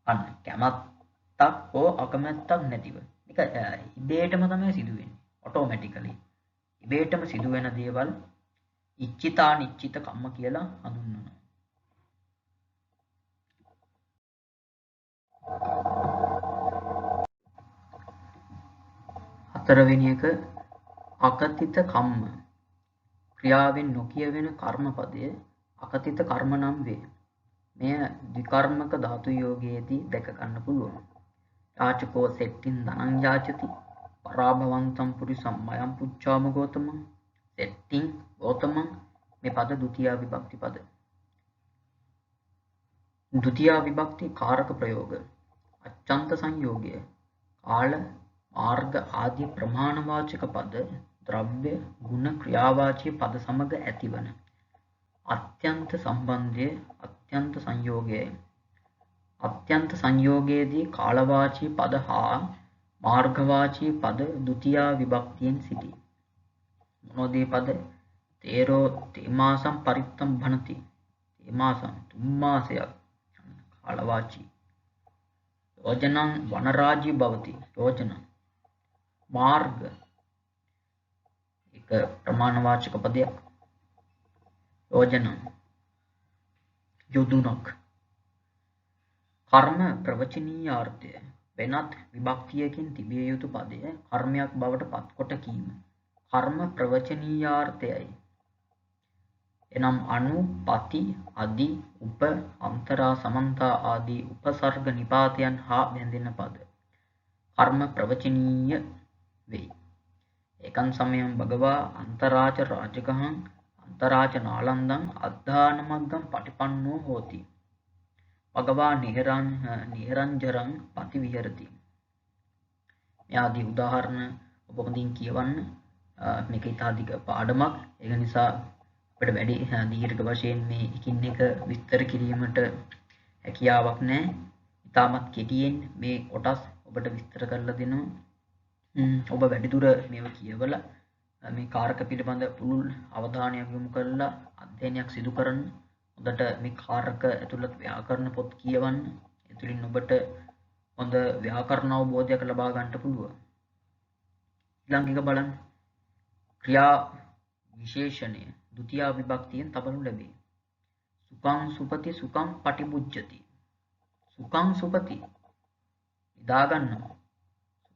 අන්න කැමැත්තක් හෝ අකමැත්තක් නැතිව. ඒක ඉබේටම තමයි සිදුවෙන්නේ. ඔටෝමැටිකලි. ඉබේටම සිදුවෙන දේවල් ඉච්ඡිතානිච්චිත කම්ම කියලා හඳුන්වනවා. හතරවෙනි එක අකතිත කම්ම. ක්‍රියාවෙන් නොකියවෙන කර්මපදය අකතිත කර්ම නම් වේ. මෙය ද්විකර්මක ධාතු යෝගයේදී දැක ගන්න පුළුවන්. යාචකෝ සෙට්ටින් ධනං යාචති. පරාභවන්තම් පුරිසම් මයම් පුච්චාම ගෝතමං සෙට්ටිං ගෝතමං මේ පද ဒ ුතිය විභක්ති පද. ဒ ුතිය විභක්ති කාරක ප්‍රයෝග අච්ඡන්ත සංයෝගය කාල මාර්ග ආදී ප්‍රමාණවාචක පද ද්‍රව්‍ය ගුණ ක්‍රියාවාචී පද සමග ඇතිවන අත්‍යන්ත සම්බන්ධය අත්‍යන්ත සංයෝගයයි. අත්‍යන්ත සංයෝගයේදී කාලවාචී පද හා මාර්ගවාචී පද ဒ ුතිය විභක්තියෙන් සිටී. මොනෝදී පද තේරෝ තේමාසම් පරිත්තම් භනති තේමාසම් 3 මාසයක් කාලවාචී. යෝජනං වනරාජී භවති යෝජන මාර්ග එක ප්‍රමාණවාචක පදයක්. යෝජනං යොදුනක්. කර්ම ප්‍රවචනීයාර්ථය වෙනත් විභක්තියකින් තිබිය යුතු පදය කර්මයක් බවට පත්කොට කීම කර්ම ප්‍රවචනීයාර්ථයයි. එනම් අනු පති අදි උප අන්තරා සමන්තා ආදී උපසර්ග නිපාතයන් හා බැඳෙන පද කර්ම ප්‍රවචනීය වෙයි. ඒකන් සමයම් භගවා අන්තරාච රාජකහං අන්තරාච නාලන්දං අද්ධානමග්ගම් පටිපන්නෝ හෝති. භගවා නිරංජරං පති විහෙරති. මේ ආදී උදාහරණ ඔබ හොඳින් කියවන්න. මේක ඉතාදික පාඩමක්. ඒක නිසා අපිට වැඩි දීර්ඝ වශයෙන් මේ එකින් එක විස්තර කිරීමට හැකියාවක් නැහැ. ඉතාමත් කෙටියෙන් මේ කොටස් ඔබට විස්තර කරලා දෙනවා. ඔබ වැඩිදුර මේව කියවලා මේ කාරක පිළිබඳ පුළුල් අවධානයක් යොමු කරලා අධ්‍යයනයක් සිදු කරන්න. හොඳට මේ කාරක ඇතුළත් ව්‍යාකරණ පොත් කියවන්න. එතුලින් ඔබට හොඳ ව්‍යාකරණ අවබෝධයක් ලබා ගන්නට පුළුවන්. ඊළඟ එක බලන්න. ක්‍රියා විශේෂණය ဒ ුතිය විභක්තියෙන් තබනු ලැබේ. සුඛං සුපති සුඛං පටිමුච්ඡති. සුඛං සුපති නිදා ගන්නවා.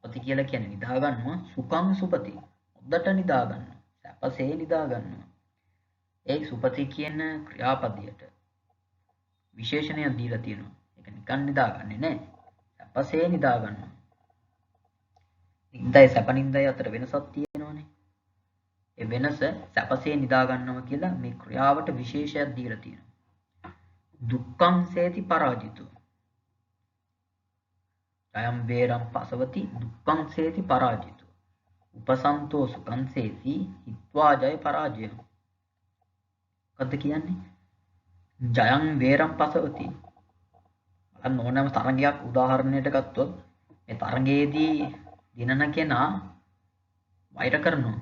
සුපති කියලා කියන්නේ නිදා ගන්නවා. සුඛං සුපති හොඳට නිදා ගන්නවා. සැපසේ නිදා ගන්නවා. ඒ සුපති කියන ක්‍රියාපදයට විශේෂණයක් දීලා තියෙනවා. ඒක නිකන් නිදාගන්නේ නැහැ. සැපසේ නිදා ගන්නවා. නින්දයි සැප නින්දයි අතර වෙනසක් තියෙනවනේ. ඒ වෙනස සැපසේ නිදා ගන්නවා කියලා මේ ක්‍රියාවට විශේෂයක් දීලා තියෙනවා. දුක්ඛං සේති පරාජිතෝ. අයම් වේරම් පසවති දුක්ඛං සේති පරාජිතෝ. උපසන්තෝ සුඛං සේති හිත්වා ජය පරාජය. මොකද්ද කියන්නේ? ජයං වේරම් පසවති. අන්න ඕනෑම තරගයක් උදාහරණයට ගත්තොත් මේ තරගයේදී දිනන කෙනා වෛර කරනවා.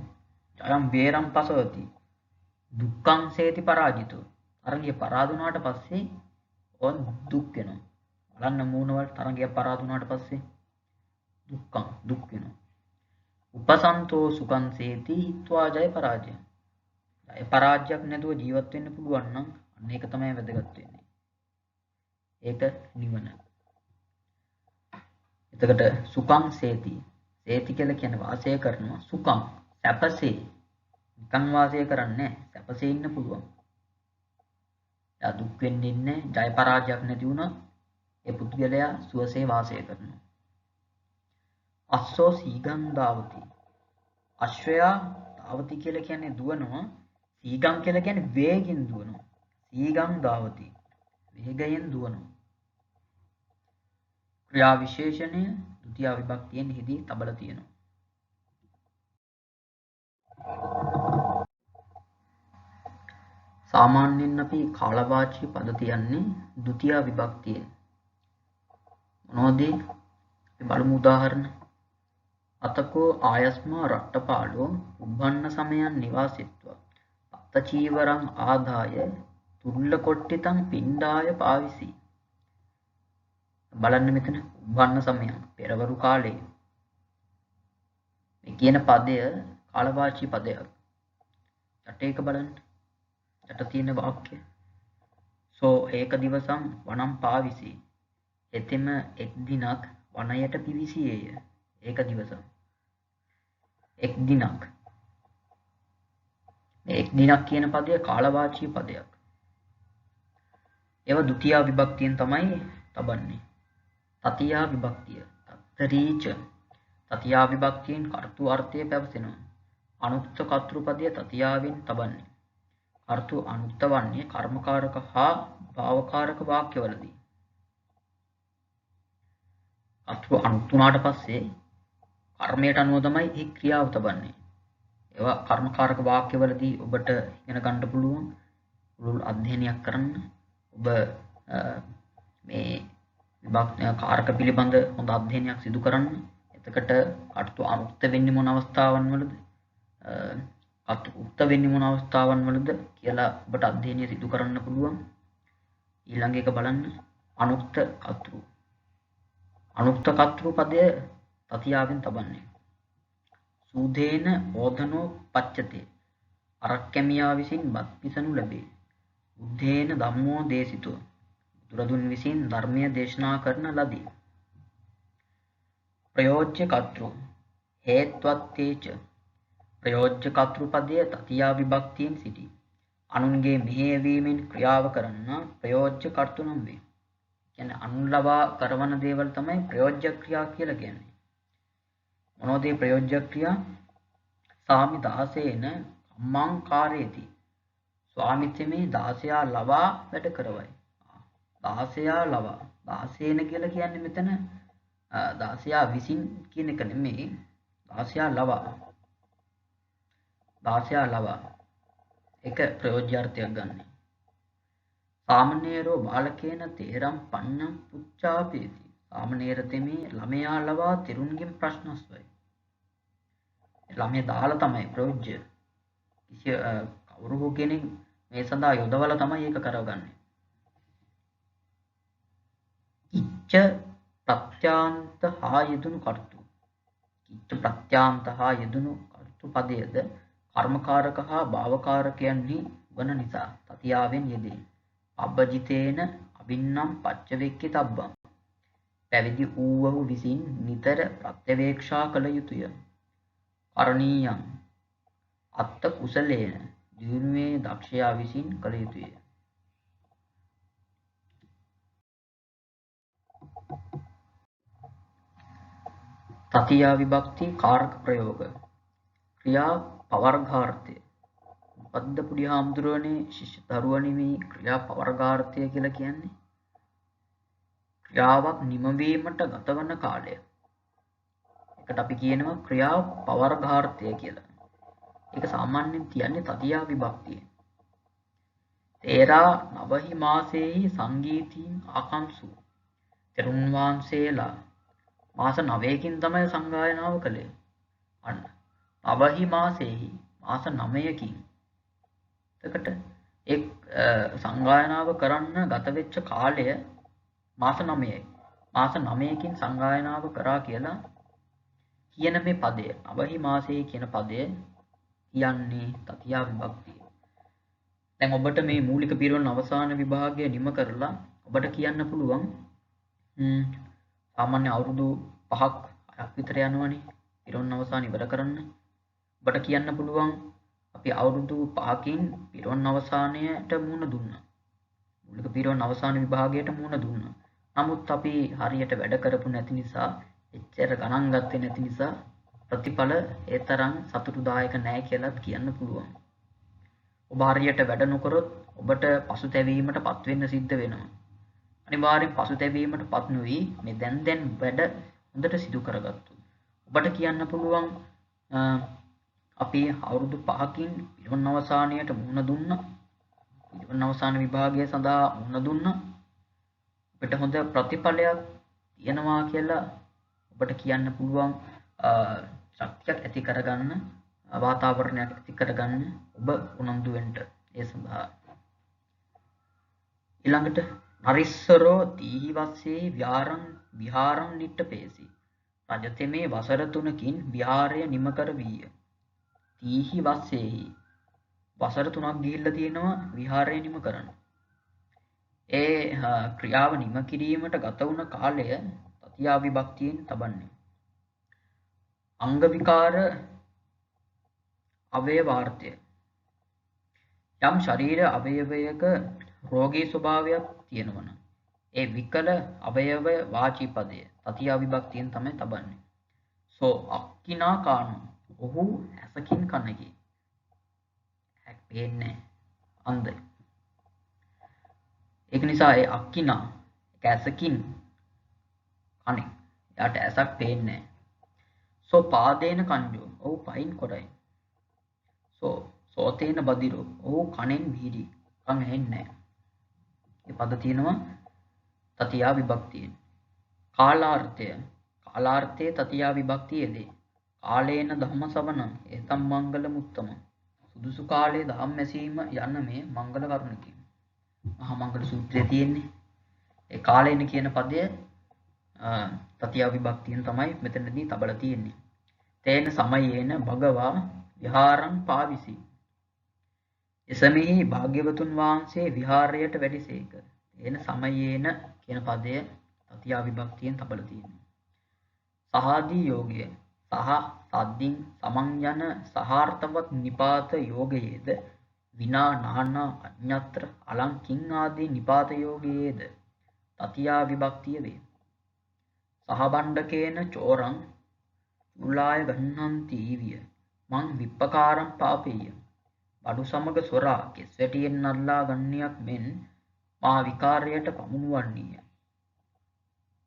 ජයම් වේරම් පසවති. දුක්ඛං සේති පරාජිතෝ. තරගය පරාද වුණාට පස්සේ ඕන් දුක් වෙනවා. බලන්න මූණවල තරගය පරාද වුණාට පස්සේ දුක්ඛං දුක් වෙනවා. උපසන්තෝ සුඛං සේති හිත්වා ජය පරාජය. ජය පරාජයක් නැතුව ජීවත් වෙන්න පුළුවන් නම් අන්න ඒක තමයි වැදගත් වෙන්නේ. ඒක නිවන. එතකොට සුඛං සේති. සේති කියලා කියන්නේ වාසය කරනවා. සුඛං සැපසේ. නිකන් වාසය කරන්නේ නැහැ. සැපසේ ඉන්න පුළුවන්. යා දුක් වෙන්නේ නැහැ. ජය පරාජයක් නැති වුණා. ඒ පුද්ගලයා සුවසේ වාසය කරනවා. අස්සෝ සීගං දාවති. අශ්වයා දාවති කියලා කියන්නේ දුවනවා. සීගං කියලා කියන්නේ වේගෙන් දුවනවා. සීගං දාවති. වේගයෙන් දුවනවා. ක්‍රියා විශේෂණය ဒ ුතිය විභක්තියෙන් හිදී තබලා තියෙනවා. සාමාන්‍යයෙන් අපි කාලවාචී පද තියන්නේ ဒ ුතිය විභක්තියෙන්. මොනවද? අපි බලමු උදාහරණ. අතකෝ ආයස්මා රට්ටපාලෝ උබ්බන්න සමයන් නිවාසිත්වා පත්තචීවරං ආදාය තුල්ල කොට්ටිතං පිණ්ඩාය පාවිසි. බලන්න මෙතන උබ්බන්න සමයන් පෙරවරු කාලේ. මේ කියන පදය කාලවාචී පදයක්. යට එක බලන්න. යට තියෙන වාක්‍ය. සෝ ඒක දිවසම් වනම් පාවිසි. එතෙම එක් දිනක් වනයට පිවිසියේය. ඒක දිවසම්. එක් දිනක්. මේ එක් දිනක් කියන පදය කාලවාචී පදයක්. ඒව ဒ ුතිය විභක්තියෙන් තමයි තබන්නේ. තතියා විභක්තිය. තත්තරීච තතියා විභක්තියෙන් කර්තෘ අර්ථය පැවසෙනවා. අනුක්ත කර්තෘපදය තතියාවෙන් තබන්නේ. කර්තෘ අනුක්ත වන්නේ කර්මකාරක හා භාවකාරක වාක්‍යවලදී. කර්තෘ අනුක්ත වුණාට පස්සේ කර්මයට අනුව තමයි ඒ ක්‍රියාව තබන්නේ. ඒවා කර්මකාරක වාක්‍යවලදී ඔබට ඉගෙන ගන්න පුළුවන්. පුළුල් අධ්‍යයනයක් කරන්න. ඔබ මේ විභක්ති කාරක පිළිබඳ හොඳ අධ්‍යයනයක් සිදු කරන්න. එතකොට කර්තෘ අනුක්ත වෙන්නේ මොන අවස්ථාවන් වලද? කර්තෘ උක්ත වෙන්නේ මොන අවස්ථාවන් වලද කියලා ඔබට අධ්‍යයනය සිදු කරන්න පුළුවන්. ඊළඟ එක බලන්න අනුක්ත කර්තෘ. අනුක්ත කර්තෘ පදය තතියාවෙන් තබන්නේ. සූදේන ඕදනෝ පච්චතේ අරක්කැමියා විසින් බත් පිසනු ලැබේ. බුද්ධේන ධම්මෝ දේශිතෝ බුදුරදුන් විසින් ධර්මය දේශනා කරන ලදී. ප්‍රයෝජ්‍ය කර්තෘ හේත්වත්තේච ප්‍රයෝජ්‍ය කර්තෘ පදය තතියා විභක්තියෙන් සිටී. අනුන්ගේ මෙහෙයවීමෙන් ක්‍රියාව කරන්න ප්‍රයෝජ්‍ය කර්තෘ නම් වේ. කියන්නේ අනුන් ලබා කරවන දේවල් තමයි ප්‍රයෝජ්‍ය ක්‍රියා කියලා කියන්නේ. මොනෝද මේ ප්‍රයෝජ්‍ය ක්‍රියා? සාමි දාසේන කම්මං කාරේති. ස්වාමිත්වයේ දාසයා ලවා වැඩ කරවයි. දාසයා ලවා. දාසේන කියලා කියන්නේ මෙතන දාසයා විසින් කියන එක නෙමෙයි. දාසයා ලවා. දාසයා ලවා. ඒක ප්‍රයෝජ්‍යාර්ථයක් ගන්න. සාමනීරෝ බාලකේන තේරම් පන්නම් පුච්චාපේති. සාමනීර තෙමේ ළමයා ලවා තිරුන්ගෙන් ප්‍රශ්න අස්වයි. ළමයා දාලා තමයි ප්‍රයෝජ්‍ය. කිසි කවුරු කෙනෙක් මේ සඳහා යොදවලා තමයි ඒක කරවගන්නේ. ඉච්ඡ ප්‍රත්‍යාන්ත හා යෙදුණු කර්තෘ. ඉච්ඡ ප්‍රත්‍යාන්ත හා යෙදුණු කර්තෘ පදයේද කර්මකාරක හා භාවකාරකයන්හි වන නිසා තතියාවෙන් යෙදේ. අබ්බජිතේන අබින්නම් පච්චවෙක්කේ තබ්බම්. පැවිදි වූවහු විසින් නිතර ප්‍රත්‍යවේක්ෂා කළ යුතුය. කරණීයං අත්ත කුසලේන දියුණුවේ දක්ෂයා විසින් කළ යුතුය. තතියා විභක්ති කාරක ප්‍රයෝග. ක්‍රියා පවර්ගාර්ථය. පද්ද පුඩි හාමුදුරුවනේ ශිෂ්‍ය දරුවනි මේ ක්‍රියා පවර්ගාර්ථය කියලා කියන්නේ ක්‍රියාවක් නිමවීමට ගතවන කාලය. ඒකට අපි කියනවා ක්‍රියා පවර්ගාර්ථය කියලා. ඒක සාමාන්‍යයෙන් කියන්නේ තතියා විභක්තිය. තේරා නවහි මාසේහි සංගීතීන් ආකංසු. තෙරුන් වහන්සේලා මාස 9කින් තමයි සංගායනාව කළේ. අන්න නවහි මාසේහි මාස 9කින්. එතකොට එක් සංගායනාව කරන්න ගත වෙච්ච කාලය මාස 9යි. මාස 9කින් සංගායනාව කරා කියලා කියන මේ පදය නවහි මාසයේ කියන පදය කියන්නේ තතියා විභක්තිය. දැන් ඔබට මේ මූලික පිරිවෙන අවසාන විභාගය නිම කරලා ඔබට කියන්න පුළුවන් සාමාන්‍ය අවුරුදු 5ක් 6ක් විතර යනවනේ පිරිවෙන අවසාන ඉවර කරන්න. ඔබට කියන්න පුළුවන් අපි අවුරුදු 5කින් පිරිවෙන අවසානයට මුහුණ දුන්නා. මූලික පිරිවෙන අවසාන විභාගයට මුහුණ දුන්නා. නමුත් අපි හරියට වැඩ කරපු නැති නිසා එච්චර ගණන් ගත්තේ නැති නිසා ප්‍රතිඵල ඒ තරම් සතුටුදායක නැහැ කියලාත් කියන්න පුළුවන්. ඔබ හරියට වැඩ නොකරොත් ඔබට පසුතැවීමටපත් වෙන්න සිද්ධ වෙනවා. අනිවාර්යෙන් පසුතැවීමටපත් නොවි මේ දැන් වැඩ හොඳට සිදු කරගත්තොත් ඔබට කියන්න පුළුවන් අපි අවුරුදු 5කින් පිරිවෙන අවසානයට මුහුණ දුන්නා. පිරිවෙන අවසාන විභාගය සඳහා මුහුණ දුන්නා. අපිට හොඳ ප්‍රතිඵලයක් තියෙනවා කියලා ඔබට කියන්න පුළුවන් ශක්තියක් ඇති කරගන්න වාතාවරණයක් ඇති කරගන්න ඔබ උනන්දු වෙන්න ඒ සඳහා ඊළඟට නරිස්සරෝ තීහි වස්සේ විහාරං නිට්ඨපේසි රජතෙමේ වසර 3කින් විහාරය නිම කර වීය. තීහි වස්සේහි වසර 3ක් ගිහිල්ලා තියෙනවා විහාරය නිම කරන්න. ඒ ක්‍රියාව නිම කිරීමට ගත වුණ කාලය තතියා විභක්තියෙන් තබන්නේ. අංග විකාර අවයවාර්ථය. යම් ශරීර අවයවයක රෝගී ස්වභාවයක් තියෙනවා. ඒ විකල අවයව වාචී පදය තතියා විභක්තියෙන් තමයි තබන්නේ. සෝ අක්කිනා කානු. ඔහු ඇසකින් කනකි. ඇක් පේන්නේ අන්ධයි. ඒක නිසා ඒ අක්කිනා ඇසකින් කනේ. එයාට ඇසක් පේන්නේ සෝ පාදේන කංජෝ. ඔහු පයින් කොටයි. සෝතේන බදිරෝ. ඔහු කනෙන් බීරි. කන් ඇහෙන්නේ නැහැ. මේ පද තියෙනවා තතියා විභක්තියෙන්. කාලාර්ථයේ තතියා විභක්තියේදී කාලේන ධම්ම ශ්‍රවණං ඒතම් මංගල මුත්තම. සුදුසු කාලයේ ධම්ම ඇසීම යන්න මේ මංගල කරුණකි. මහා මංගල සූත්‍රයේ තියෙන්නේ. ඒ කාලේන කියන පදය තතියා විභක්තියෙන් තමයි මෙතනදී තබලා තියෙන්නේ. තේන සමයේන භගවා විහාරං පාවිසි. එසමෙහි භාග්‍යවතුන් වහන්සේ විහාරයට වැඩිසේක. තේන සමයේන කියන පදය තතියා විභක්තියෙන් තබලා තියෙනවා. සහාදී යෝගය සහ සද්දින් සමන් යන සහාර්ථවත් නිපාත යෝගයේද විනා නානා අඤ්ඤත්‍ර අලංකින් ආදී නිපාත යෝගයේද තතියා විභක්තිය වේ. සහබණ්ඩකේන චෝරං චුල්ලාය ගන්නන්ති විය මං විප්පකාරං පාපේය. බඩු සමග සොරා කෙස් වැටියෙන් අල්ලා ගන්නියක් මෙන් මා විකාරයට පමුණුවන්නේය.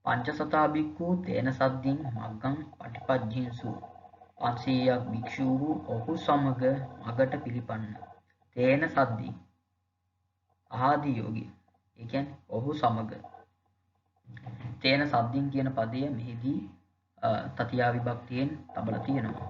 පංචසතා බික්ඛු තේන සද්දින් මග්ගං පටිපජ්ජින්සු 500ක් භික්ෂූහු ඔහු සමග මගට පිළිපන්න. තේන සද්දි ආදී යෝගී. ඒ කියන්නේ ඔහු සමග. තේන සද්දින් කියන පදය මෙහිදී තතියා විභක්තියෙන් තබලා තියෙනවා.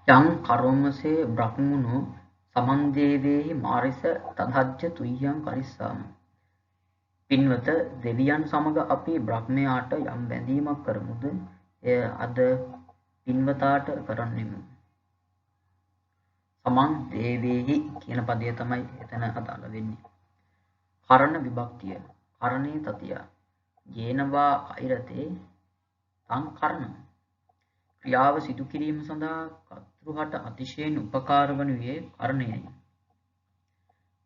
යං කර්මසේ බ්‍රහ්මනෝ සමන්දේවේහි මාරිස තදජ්ජ තුය්‍යං කරිස්සාම. පින්වත දෙවියන් සමග අපි බ්‍රහ්මයාට යම් බැඳීමක් කරමුද එය අද පින්වතාට කරන්නෙමු. සමන් දේවේහි කියන පදය තමයි එතන අදාළ වෙන්නේ. කරණ විභක්තිය කරණේ තතිය යේනවා කෛරතේ තං කරණ. ක්‍රියාව සිදු කිරීම සඳහා කර්තෘහට අතිශයින් උපකාර වනුයේ කරණයයි.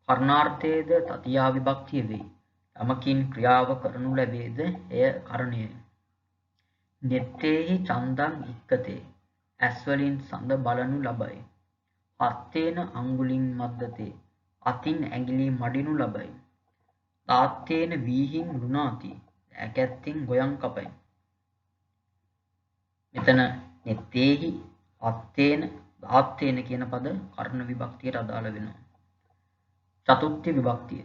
කරණාර්ථයේද තතියා විභක්තිය වේ. යමකින් ක්‍රියාව කරනු ලැබේද එය කරණයයි. නෙත්තේහි චන්දං ඉක්කතේ ඇස් වලින් සඳ බලනු ලබයි. හත්තේන අංගුලින් මද්දතේ අතින් ඇඟිලි මඩිනු ලබයි. තාත්තේන වීහින් රුණාති ඈකැත්තෙන් ගොයන් කපයි. මෙතන නෙත්තේහි හත්තේන දාත්තේන කියන පද කර්ණ විභක්තියට අදාළ වෙනවා. චතුත්ථ විභක්තිය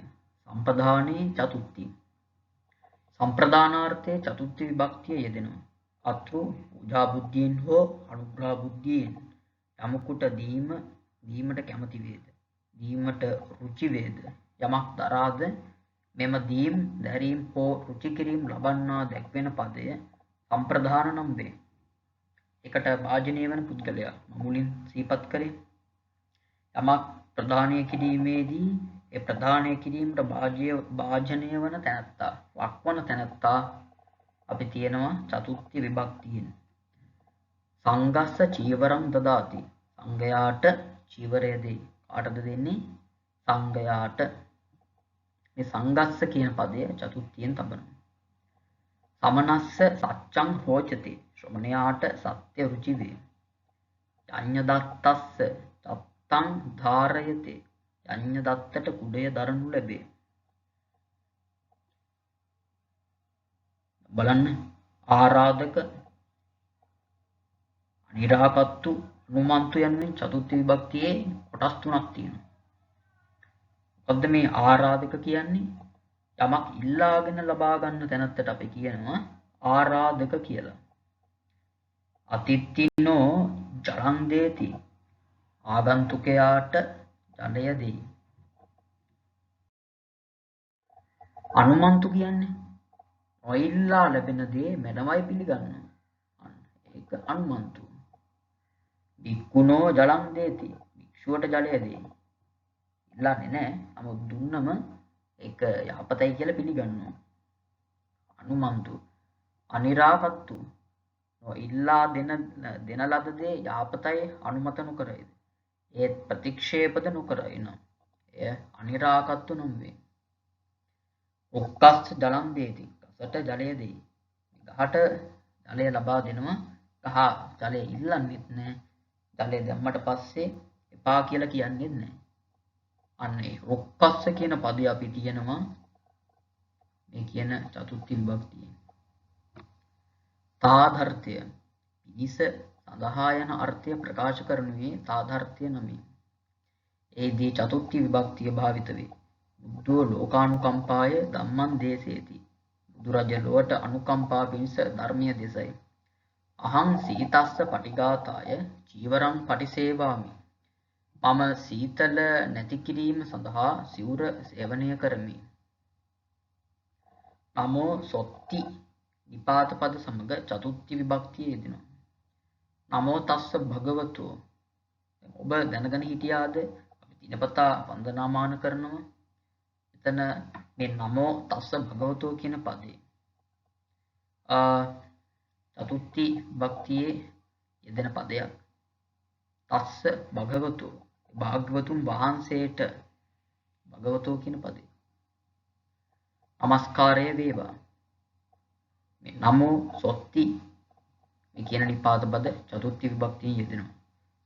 සම්ප්‍රදානයේ චතුත්ථි. සම්ප්‍රදානාර්ථයේ චතුත්ථ විභක්තිය යෙදෙනවා. අත්‍ර පූජා බුද්ධියෙන් හෝ අනුග්‍රහ බුද්ධියෙන් යමකුට දීමට කැමති වේද දීමට රුචි වේද යමක් දරාද මෙම දීම් දැරීම් හෝ රුචි කිරීම ලබන්නා දැක්වෙන පදය සම්ප්‍රදාන නම් වේ. එකට භාජනය වන පුද්ගලයා මුලින් සිහිපත් කරේ. යමක් ප්‍රදානය කිරීමේදී ඒ ප්‍රදානය කිරීමට භාජනය වන තැනැත්තා වක්වන තැනැත්තා අපි තියෙනවා චතුත්ථ විභක්තියෙන්. සංඝස්ස චීවරං දදාති. සංඝයාට චීවරය දෙයි. කාටද දෙන්නේ? සංඝයාට. මේ සංඝස්ස කියන පදය චතුත්ථයෙන් තබනවා. සමනස්ස සච්ඡං රෝචති. ශ්‍රමණයාට සත්‍ය රුචි වේ. යඤ්ඤ දත්තස්ස දත්තං ධාරයති. යඤ්ඤ දත්තට කුඩය දරනු ලැබේ. බලන්න ආරාධක අනිරාකත්තු නුමන්තු යන්නේ චතුත්ථ විභක්තියේ කොටස් තුනක් තියෙනවා. මොකද්ද මේ ආරාධක කියන්නේ? යමක් ඉල්ලාගෙන ලබා ගන්න තැනත්තට අපි කියනවා ආරාධක කියලා. අතිත්තිනෝ ජලං දේති. ආගන්තුකයාට ජලය දෙයි. අනුමන්තු කියන්නේ නොඉල්ලා ලැබෙන දේ මැනවයි පිළිගන්නවා. ඒක අනුමන්තු. භික්ඛුනෝ ජලං දේති. භික්ෂුවට ජලය දෙයි. ඉල්ලන්නේ නැහැ. නමුත් දුන්නම ඒක යහපතයි කියලා පිළිගන්නවා. අනුමන්තු. අනිරාකත්තු. නොඉල්ලා දෙන ලද දේ යහපතයි අනුමත නොකරයිද. ඒත් ප්‍රතික්ෂේපද නොකරයින. එය අනිරාකත්ව නම් වේ. උක්කස්ස ජලම් දේති. ගසට ජලය දෙයි. ගහට ජලය ලබා දෙනවා. ගහ ජලය ඉල්ලන්නෙත් නැහැ. ජලය දැම්මට පස්සේ එපා කියලා කියන්නේත් නැහැ. අන්න ඒ උක්කස්ස කියන පදේ අපි තියෙනවා මේ කියන චතුර්ථ විභක්තිය. තාදර්ථය පිනිස සඳහා යන අර්ථය ප්‍රකාශ කරනුයේ තාදර්ථය නමින්. එහිදී චතුර්ථ විභක්තිය භාවිත වේ. බුද්ධෝ ලෝකානුකම්පාය ධම්මං දේසේති. බුදුරජ ලොවට අනුකම්පා පිණිස ධර්මය දෙසයි. අහං සීතස්ස පටිඝාතාය චීවරං පටිසේවාමි. මම සීතල නැති කිරීම සඳහා සිවුර සේවනය කරමි. නමෝ සොත්ති නිපාත පද සමග චතුර්ථ විභක්තිය යෙදෙනවා. නමෝ තස්ස භගවතු. ඔබ දැනගෙන හිටියාද අපි දිනපතා වන්දනාමාන කරනවා. එතන මේ නමෝ තස්ස භගවතු කියන පදේ චතුර්ථ විභක්තියේ යෙදෙන පදයක්. තස්ස භගවතු භාග්‍යවතුන් වහන්සේට භගවතු කියන පදේ නමස්කාරය වේවා. මේ නමෝ සොත්ති මේ කියන නිපාත පද චතුර්ථ විභක්තියෙන් යෙදෙනවා.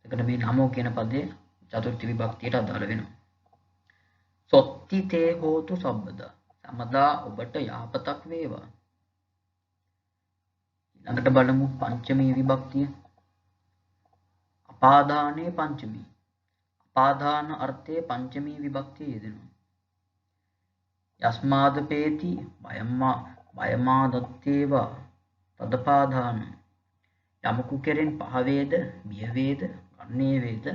එතකොට මේ නමෝ කියන පදේ චතුර්ථ විභක්තියට අදාළ වෙනවා. සොත්ති තේ හෝතු සම්බදා. සමදා ඔබට යහපතක් වේවා. ඊළඟට බලමු පංචමී විභක්තිය. අපාදානයේ පංචමී. අපාදාන අර්ථයේ පංචමී විභක්තිය යෙදෙනවා. යස්මාද පේති බයමාදත්තේවා තදපාදාන. යමකු කෙරෙන් පහ වේද, බිය වේද, ගන්නේ වේද,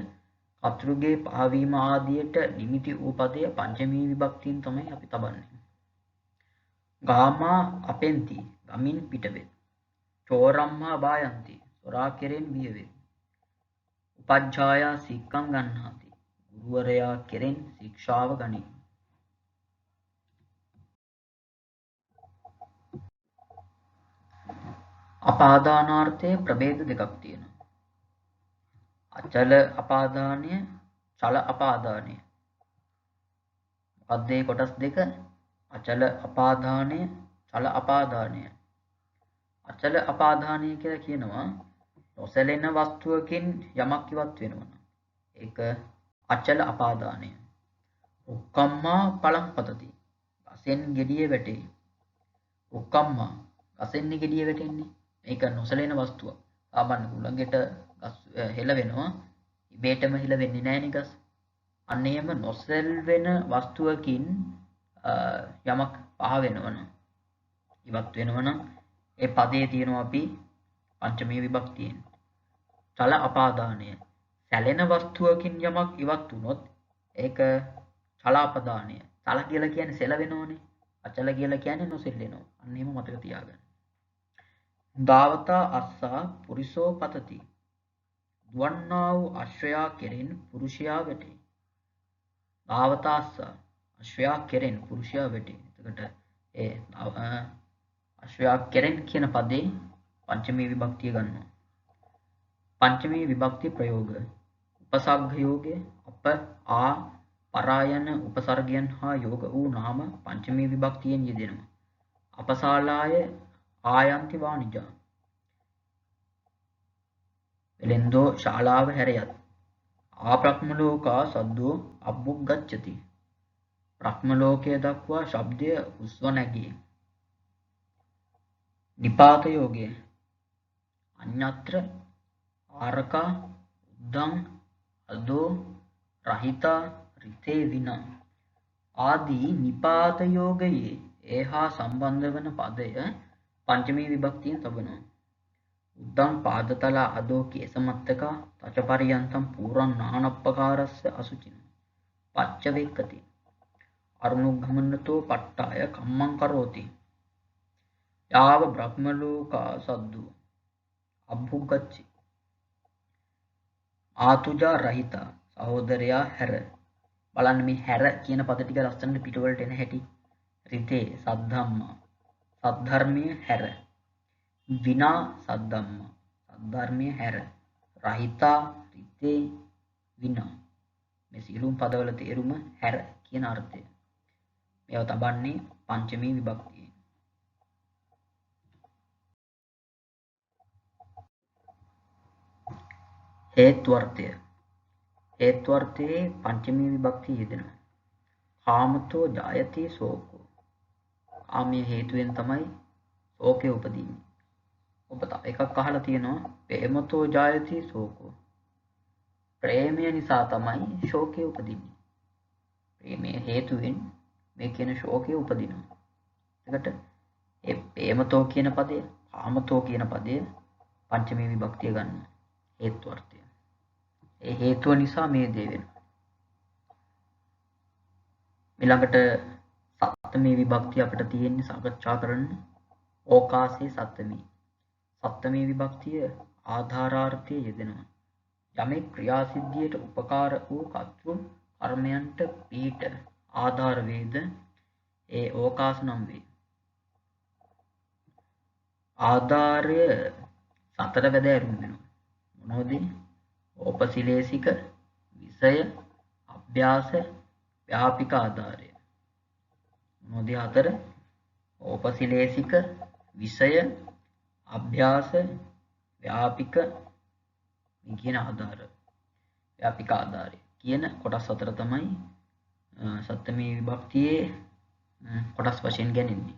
කතුරුගේ පහවීම ආදියට නිමිති වූ පදය පංචමී විභක්තියෙන් තමයි අපි තබන්නේ. ගාමා අපෙන්ති ගමින් පිටවෙත්. චෝරම්මා බායන්ති සොරා කෙරෙන් බිය වේ. උපජ්ජායා සික්කම් ගන්නාති ගුරුවරයා කෙරෙන් ශික්ෂාව ගනී. අපාදානාර්ථයේ ප්‍රභේද දෙකක් තියෙනවා. අචල අපාදානය, චල අපාදානය. මොකක්ද මේ කොටස් දෙක? අචල අපාදානය, චල අපාදානය. අචල අපාදානය කියලා කියනවා නොසැලෙන වස්තුවකින් යමක් ඉවත් වෙනවා. ඒක අචල අපාදානය. උක්කම්මා පලං පතති. ගසෙන් ගෙඩිය වැටේ. උක්කම්මා ගසෙන් ගෙඩිය වැටෙන්නේ. මේක නොසැලෙන වස්තුවක්. සාමාන්‍ය කුලඟට ගස් හෙල වෙනවා. ඉබේටම හෙල වෙන්නේ නැහැ නේ ගස්. අන්න එහෙම නොසැල්වෙන වස්තුවකින් යමක් පහ වෙනවනම් ඉවත් වෙනවනම් ඒ පදේ තියෙනවා අපි පංචමී විභක්තියෙන්. චල අපාදානය. සැලෙන වස්තුවකින් යමක් ඉවත් වුණොත් ඒක චලාපදානය. චල කියලා කියන්නේ සෙලවෙනවනේ. අචල කියලා කියන්නේ නොසෙල්ලෙනවා. අන්න එහෙම මතක තියාගන්න. දාවතා අස්සා පුරිසෝ පතති. දුවන්නා වූ අශ්වයා කෙරෙන් පුරුෂයා වැටේ. දාවතා අස්සා අශ්වයා කෙරෙන් පුරුෂයා වැටේ. එතකොට ඒ අශ්වයා කෙරෙන් කියන පදේ පංචමී විභක්තිය ගන්නවා. පංචමී විභක්ති ප්‍රයෝග. උපසර්ග යෝගය අප ආ පරායන උපසර්ගයන් හා යෝග වූ නාම පංචමී විභක්තියෙන් යෙදෙනවා. අපසාලාය ආයන්ති වානිජා. වෙලෙන්දෝ ශාලාව හැරයත්. ආප්‍රක්‍ම ලෝකා සද්දෝ අබ්බුග්ගච්ඡති. ප්‍රක්‍ම ලෝකයේ දක්වා ශබ්දය උස්ව නැගී. නිපාත යෝගය. අඤ්ඤත්‍ර ආරකා උද්දං අදෝ රහිතා රිතේ විනා ආදී නිපාත යෝගයේ ඒහා සම්බන්ධ වන පදය පංචමී විභක්තියෙන් තබනවා. උද්දං පාදතල අදෝ කේසමත්තකා තච පරියන්තම් පූරං නානප්පකාරස්ස අසුචින පච්ච වේක්කති අරුණුග්ගමන්නතෝ පට්ඨාය කම්මං කරෝති යාව බ්‍රහ්ම ලෝකා සද්දු අභුගච්චි ආතුජා රහිතා සහෝදරයා හැර. බලන්න මේ හැර කියන පද ටික ලස්සනට පිටවලට එන හැටි. රිතේ සද්ධම්මා සද්ධර්මයේ හැර. විනා සද්ධම්මා සද්ධර්මයේ හැර. රහිතා රිතේ විනා මේ සියලුම පදවල තේරුම හැර කියන අර්ථය. මේවා තබන්නේ පංචමී විභක්තියෙන්. හේත්වර්ථය. හේත්වර්ථයේ පංචමී විභක්තිය යෙදෙනවා. කාමතෝ ජායති සෝකෝ. කාමයේ හේතුවෙන් තමයි ශෝකය උපදින්නේ. ඔබ තව එකක් අහලා තියෙනවා ප්‍රේමතෝ ජායති සෝකෝ. ප්‍රේමය නිසා තමයි ශෝකය උපදින්නේ. ප්‍රේමයේ හේතුවෙන් මේ කියන ශෝකය උපදිනවා. එතකොට ඒ ප්‍රේමතෝ කියන පදය, කාමතෝ කියන පදය පංචමී විභක්තිය ගන්නවා. හේත්වර්ථය. ඒ හේතුව නිසා මේ දේ වෙනවා. ඊළඟට සප්තමී විභක්තිය අපිට තියෙන්නේ සාකච්ඡා කරන්න ඕකාසේ සප්තමී. සප්තමී විභක්තිය ආධාරාර්ථයේ යෙදෙනවා. යමෙක් ක්‍රියාසිද්ධියට උපකාර වූ කර්තෘ කර්මයන්ට පීඨ ආධාර වේද ඒ ඕකාස නම් වේ. ආධාරය සතර වැදෑරුම් වෙනවා. මොනවද? ඕපසිලේසික, විෂය, අභ්‍යාස, ව්‍යාපික ආධාරය. මොනවද හතර? ඕපසිලේසික, විෂය, අභ්‍යාස, ව්‍යාපික මේ කියන ආධාර. ව්‍යාපික ආධාරය කියන කොටස් හතර තමයි සප්තමී විභක්තියේ කොටස් වශයෙන් ගන්නේ.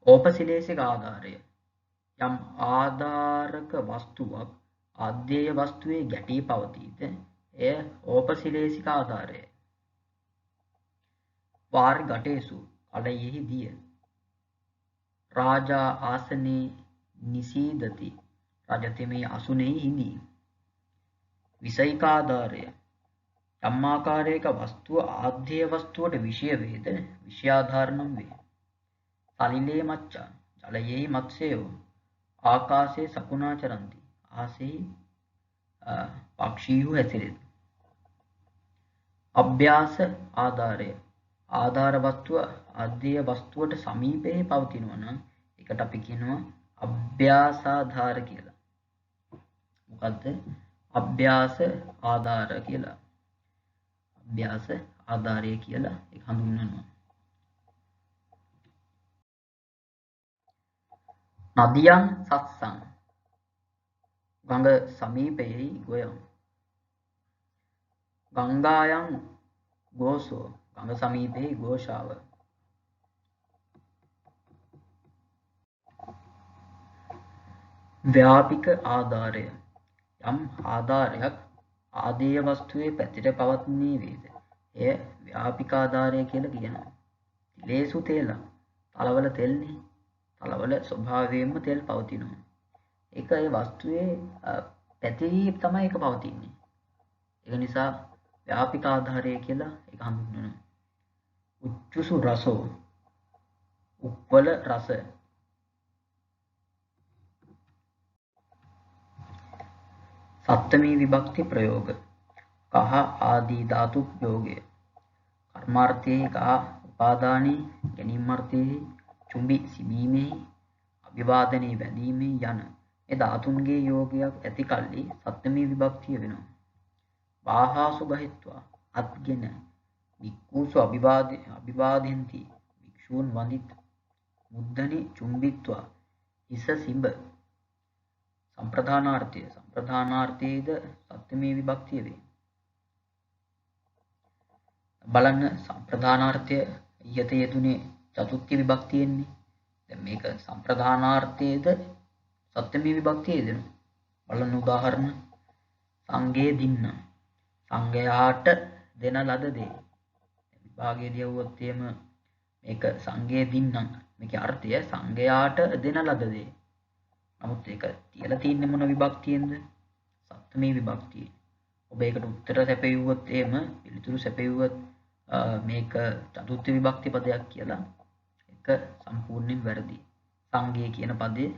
ඕපසිලේසික ආධාරය යම් ආධාරක වස්තුවක් අධ්‍යය වස්තුවේ ගැටී පවතීද එය ඕපසිලේසික ආධාරයයි. වාරි ගටේසු කඩයෙහි දිය රාජා ආසනේ නිසීදති රජතෙමේ අසුනේහි හිඳී. විෂයික ආධාරය යම් ආකාරයක වස්තුව ආධ්‍යය වස්තුවට විෂය වේද විෂයාධාර නම් වේ. සලිලේ මච්චා ජලයෙහි මත්ස්‍යයෝ ආකාශයේ සකුණාචරಂತಿ ආසෙහි පක්ෂීහු හැසිරෙති. අභ්‍යාස ආධාරය ආධාර වස්තුව අධ්‍යය වස්තුවට සමීපයේ පවතිනවා නම් ඒකට අපි කියනවා අභ්‍යාසාධාර කියලා. මොකද්ද? අභ්‍යාස ආධාර කියලා. අභ්‍යාස ආධාරය කියලා ඒක හඳුන්වනවා. නදියන් සත්සං ගඟ සමීපයෙහි ගොයම්. ගංගායන් ගෝසෝ ගඟ සමීපයෙහි ගෝෂාව. ව්‍යාපික ආධාරය යම් ආධාරයක් ආදේය වස්තුවේ පැතිර පවත්නේ වේද එය ව්‍යාපික ආධාරය කියලා කියනවා. තිලේසු තේල තලවල තෙල්නේ. තලවල ස්වභාවයෙන්ම තෙල් පවතිනවා. ඒක ඒ වස්තුවේ පැතිරී තමයි ඒක පවතින්නේ. ඒක නිසා ව්‍යාපික ආධාරය කියලා ඒක හඳුන්වනවා. උච්චුසු රසෝ උප්පල රස. සප්තමී විභක්ති ප්‍රයෝග කහ ආදී ධාතු යෝගය. කර්මාර්ථයේ කහ උපාදානී ගැනීමාර්ථයේ චුම්බි සිබීමේ අභිවාදනයේ වැදීමේ යන ඒ ධාතුන්ගේ යෝගයක් ඇති කල්ලි සප්තමී විභක්තිය වෙනවා. වාහාසු ගහිත්වා අත්ගෙන වික්කූසු අභිවාදෙන්ති වික්ෂූන් වඳිත් මුද්දනි චුම්බිත්වා හිස සිඹ. සම්ප්‍රදානාර්ථයේද සප්තමී විභක්තිය වේ. බලන්න සම්ප්‍රදානාර්ථය ඉහත යෙදුනේ චතුර්ථ විභක්තියෙන්නේ. දැන් මේක සම්ප්‍රදානාර්ථයේද සප්තමී විභක්තිය යෙදෙනවා. බලන්න උදාහරණ සංගේ දින්න සංගයාට දෙන ලද දේ. විභාගයේදී වුවොත් එහෙම මේක සංගේ දින්නම් මේකේ අර්ථය සංගයාට දෙන ලද දේ. නමුත් ඒක තියලා තින්නේ මොන විභක්තියෙන්ද? සප්තමී විභක්තියේ. ඔබ ඒකට උත්තර සැපෙව්වොත් එහෙම පිළිතුරු සැපෙව්වොත් මේක චතුර්ථ විභක්ති පදයක් කියලා ඒක සම්පූර්ණයෙන් වැරදි. සංගේ කියන පදේ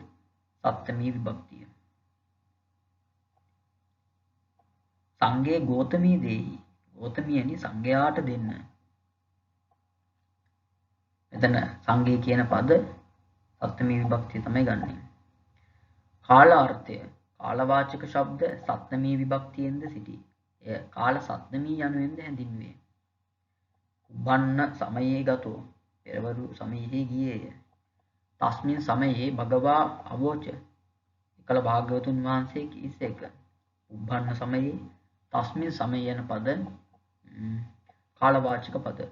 සප්තමී විභක්තිය. සංගේ ගෝතමී දේහි ගෝතමියනි සංගයාට දෙන්න. මෙතන සංගේ කියන පද සප්තමී විභක්තිය තමයි ගන්නෙ. කාලාර්ථය කාලවාචක ශබ්ද සප්තමී විභක්තියෙන්ද සිටී. එය කාල සත්නමී යනුවෙන්ද හැඳින්වේ. උබ්බන්න සමයේ ගතෝ පෙරවරු සමයෙහි ගියේය. තස්මින් සමයේ භගවා අවෝච එකල භාග්‍යවතුන් වහන්සේ කීසේක. උබ්බන්න සමයේ තස්මින් සමය යන පද කාලවාචක පද.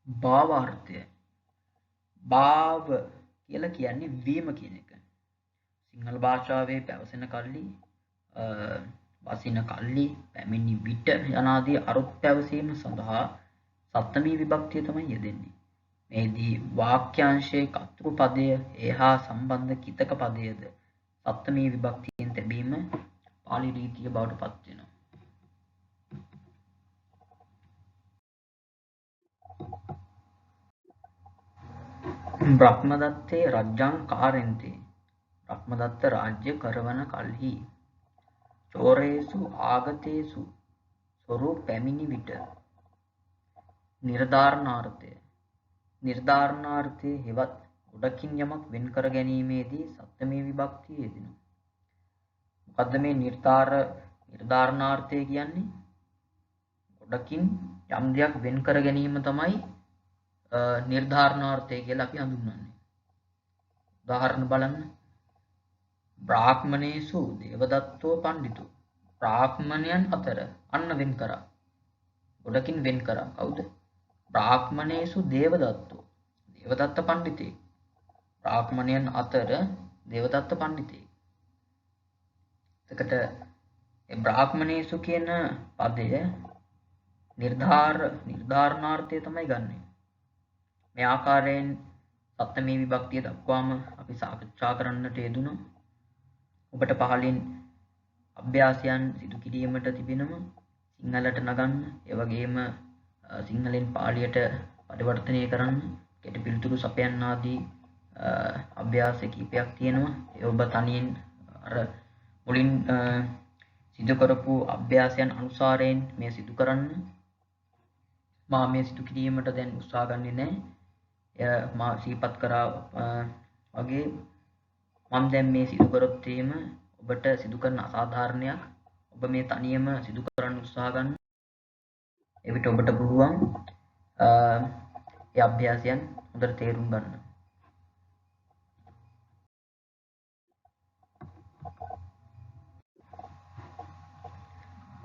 භාවාර්ථය භාව කියලා කියන්නේ වීම කියන එක. සිංහල භාෂාවේ පැවසෙන කල්ලි වසින කල්ලි පැමිණි විට යනාදී අරුත් පැවසීම සඳහා සප්තමී විභක්තිය තමයි යෙදෙන්නේ. මෙහිදී වාක්‍යාංශයේ කර්තෘ පදය එහා සම්බන්ධ කිතක පදයද සප්තමී විභක්තියෙන් තැබීම පාලි රීතිය බවට පත් වෙනවා. බ්‍රහ්මදත්තේ රජ්ජං කාරෙන්තේ බ්‍රහ්මදත්ත රාජ්‍ය කරවන කල්හි චෝරේසු ආගතේසු සොරු පැමිණි විට නිර්ධාරණාර්ථය හෙවත් ගොඩකින් යමක් වෙන් කර ගැනීමේදී සප්තමී විභක්තිය යෙදෙනවා. මොකද්ද මේ නිර්ධාරණාර්ථය කියන්නේ? ගොඩකින් යම් දෙයක් වෙන් කර ගැනීම තමයි නිර්ධාරණාර්ථය කියලා අපි හඳුන්වන්නේ. උදාහරණ බලන්න. බ්‍රාහ්මණේසු දේවදත්තෝ පණ්ඩිතෝ. බ්‍රාහ්මණයන් අතර අන්න වෙන් කරා. ගොඩකින් වෙන් කරා. කවුද? බ්‍රාහ්මණේසු දේවදත්තෝ. දේවදත්ත පණ්ඩිතේ. බ්‍රාහ්මණයන් අතර දේවදත්ත පණ්ඩිතේ. එතකොට ඒ බ්‍රාහ්මණේසු කියන පදය නිර්ධාරණාර්ථය තමයි ගන්නෙ. මේ ආකාරයෙන් සප්තමී විභක්තිය දක්වාම අපි සාකච්ඡා කරන්නට යෙදුණා. ඔබට පහලින් අභ්‍යාසයන් සිදු කිරීමට තිබෙනවා. සිංහලට නගන්න, ඒ වගේම සිංහලෙන් පාලියට පරිවර්තනය කරන්න, කෙටි පිළිතුරු සපයන්න ආදී අභ්‍යාස කීපයක් තියෙනවා. ඒ ඔබ තනියෙන් අර මුලින් සිදු කරපු අභ්‍යාසයන් අනුසාරයෙන් මේ සිදු කරන්න. මා මේ සිදු කිරීමට දැන් උත්සාහ ගන්නේ නැහැ. මා සිහිපත් කරා වගේ මම දැන් මේ සිදු කරොත් එහෙම ඔබට සිදු කරන අසාධාරණයක් ඔබ මේ තනියම සිදු කරන්න උත්සාහ ගන්න. එවිට ඔබට පුළුවන් ඒ අභ්‍යාසයන් හොඳට තේරුම් ගන්න.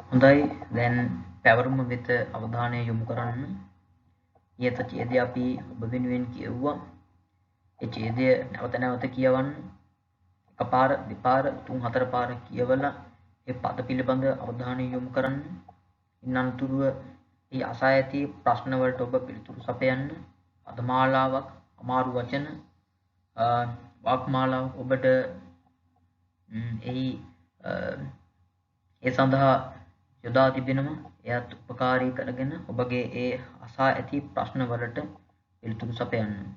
හොඳයි, දැන් පැවරුම වෙත අවධානය යොමු කරන්න. ඊට ඡේදය අපි ඔබ වෙනුවෙන් කියවුවා. ඒ ඡේදය නැවත නැවත කියවන්න. එකපාර, දෙපාර, තුන් හතර පාර කියවලා ඒ පද පිළිබඳ අවධානය යොමු කරන්න. ඉන් අනතුරුව මේ අසා ඇති ප්‍රශ්න වලට ඔබ පිළිතුරු සපයන්න. පදමාලාවක්, අමාරු වචන, වාක්මාලාවක් ඔබට ඒ සඳහා යොදා තිබෙනවා. එයත් උපකාරී කරගෙන ඔබගේ ඒ අසා ඇති ප්‍රශ්න වලට පිළිතුරු සපයන්න.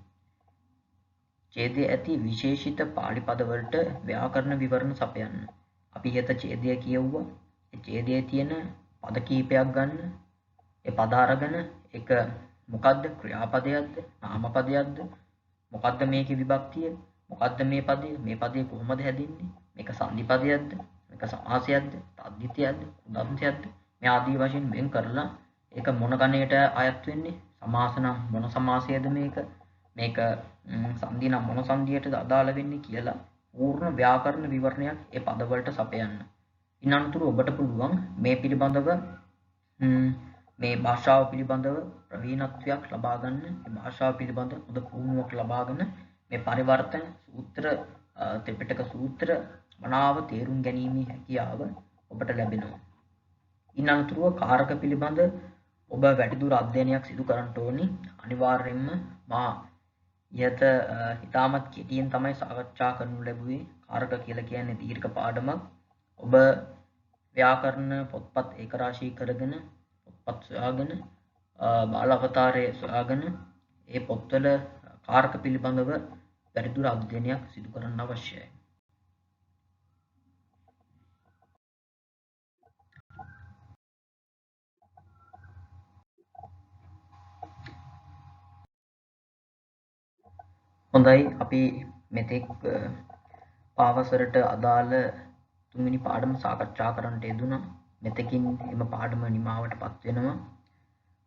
ඡේදයේ ඇති විශේෂිත පාලි පද වලට ව්‍යාකරණ විවරණ සපයන්න. අපි හෙත ඡේදය කියවුවා. ඒ ඡේදයේ තියෙන පද කීපයක් ගන්න. ඒ පද අරගෙන ඒක මොකද්ද? ක්‍රියාපදයක්ද? නාමපදයක්ද? මොකද්ද මේකේ විභක්තිය? මොකද්ද මේ පදය? මේ පදේ කොහොමද හැදින්නේ? මේක සංදි පදයක්ද? මේක සමාසයක්ද? තද්දිතයක්ද? උදන්තයක්ද? මේ ආදී වශයෙන් වෙන් කරලා ඒක මොන ගණයට අයත් වෙන්නේ? සමාස නම් මොන සමාසයද මේක? මේක සංදි නම් මොන සංදියටද අදාළ වෙන්නේ කියලා පූර්ණ ව්‍යාකරණ විවරණයක් ඒ පදවලට සපයන්න. ඉන් අනතුරු ඔබට පුළුවන් මේ පිළිබඳව මේ භාෂාව පිළිබඳව ප්‍රවීණත්වයක් ලබා ගන්න, මේ භාෂාව පිළිබඳ හොඳ පුහුණුවක් ලබාගෙන මේ පරිවර්තන සූත්‍ර, ත්‍රිපිටක සූත්‍ර මනාව තේරුම් ගැනීමේ හැකියාව ඔබට ලැබෙනවා. ඉන් අනතුරුව කාරක පිළිබඳ ඔබ වැඩිදුර අධ්‍යයනයක් සිදු කරන්න ඕනි. අනිවාර්යයෙන්ම මා යත ඉතාමත් කෙටියෙන් තමයි සාකච්ඡා කරනු ලැබුවේ. කාරක කියලා කියන්නේ දීර්ඝ පාඩමක්. ඔබ ව්‍යාකරණ පොත්පත් ඒක රාශී කරගෙන පොත්පත් සොයාගෙන බාල අවතාරය සොයාගෙන ඒ පොත්වල කාරක පිළිබඳව වැඩිදුර අධ්‍යයනයක් සිදු කරන්න අවශ්‍යයි. හොඳයි, අපි මෙතෙක් පාවසරට අදාළ තුන්වෙනි පාඩම සාකච්ඡා කරන්නට යෙදුණා. මෙතකින් එම පාඩම නිමාවටපත් වෙනවා.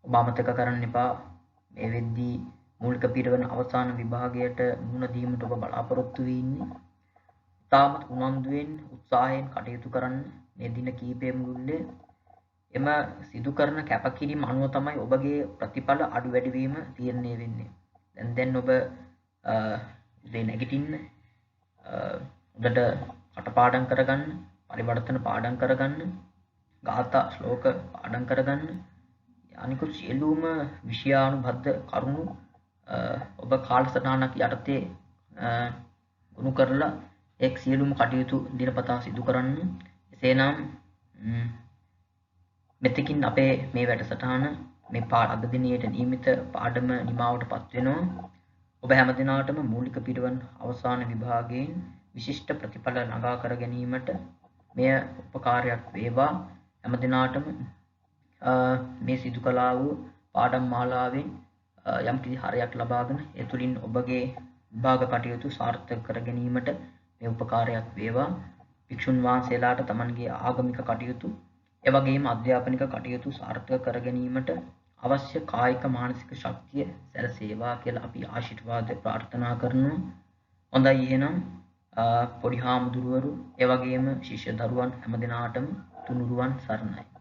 ඔබ අමතක කරන්න එපා මේ වෙද්දී මූලික පිරිවෙන අවසාන විභාගයට මුහුණ දීමට ඔබ බලාපොරොත්තු වී ඉන්නේ. ඉතාමත් උනන්දුවෙන් උත්සාහයෙන් කටයුතු කරන්න මේ දින කිහිපය මුළුල්ලේ එම සිදු කරන කැපකිරීම අනුව තමයි ඔබගේ ප්‍රතිඵල අඩු වැඩි වීම තීරණය වෙන්නේ. දැන් ඔබ උදේ නැගිටින්න හොඳට කටපාඩම් කරගන්න, පරිවර්තන පාඩම් කරගන්න, ගාථා ශ්ලෝක පාඩම් කරගන්න. අනිකුත් සියලුම විෂයානුබද්ධ කරුණු ඔබ කාලසටහනක් යටතේ ගොනු කරලා එක් සියලුම කටයුතු දිනපතා සිදු කරන්න. එසේනම් මෙතකින් අපේ මේ වැඩසටහන මේ අද දිනයේ නියමිත පාඩම නිමාවටපත් වෙනවා. ඔබ හැමදිනාටම මූලික පිරිවෙන් අවසාන විභාගයෙන් විශිෂ්ට ප්‍රතිඵල ළඟා කර ගැනීමට මෙය උපකාරයක් වේවා. හැමදිනාටම මේ සිදු කළා වූ පාඩම් මාලාවෙන් යම් කිසි හරයක් ලබාගෙන ඒ තුලින් ඔබගේ විභාග කටයුතු සාර්ථක කර ගැනීමට මේ උපකාරයක් වේවා. භික්ෂුන් වහන්සේලාට තමන්ගේ ආගමික කටයුතු එවැගේම අධ්‍යාපනික කටයුතු සාර්ථක කර ගැනීමට අවශ්‍ය කායික මානසික ශක්තිය සැලසේවා කියලා අපි ආශිර්වාද ප්‍රාර්ථනා කරනවා. හොඳයි එහෙනම් පොඩි හාමුදුරුවරු එවැගේම ශිෂ්‍ය දරුවන් හැමදිනාටම තුනුරුවන් සරණයි.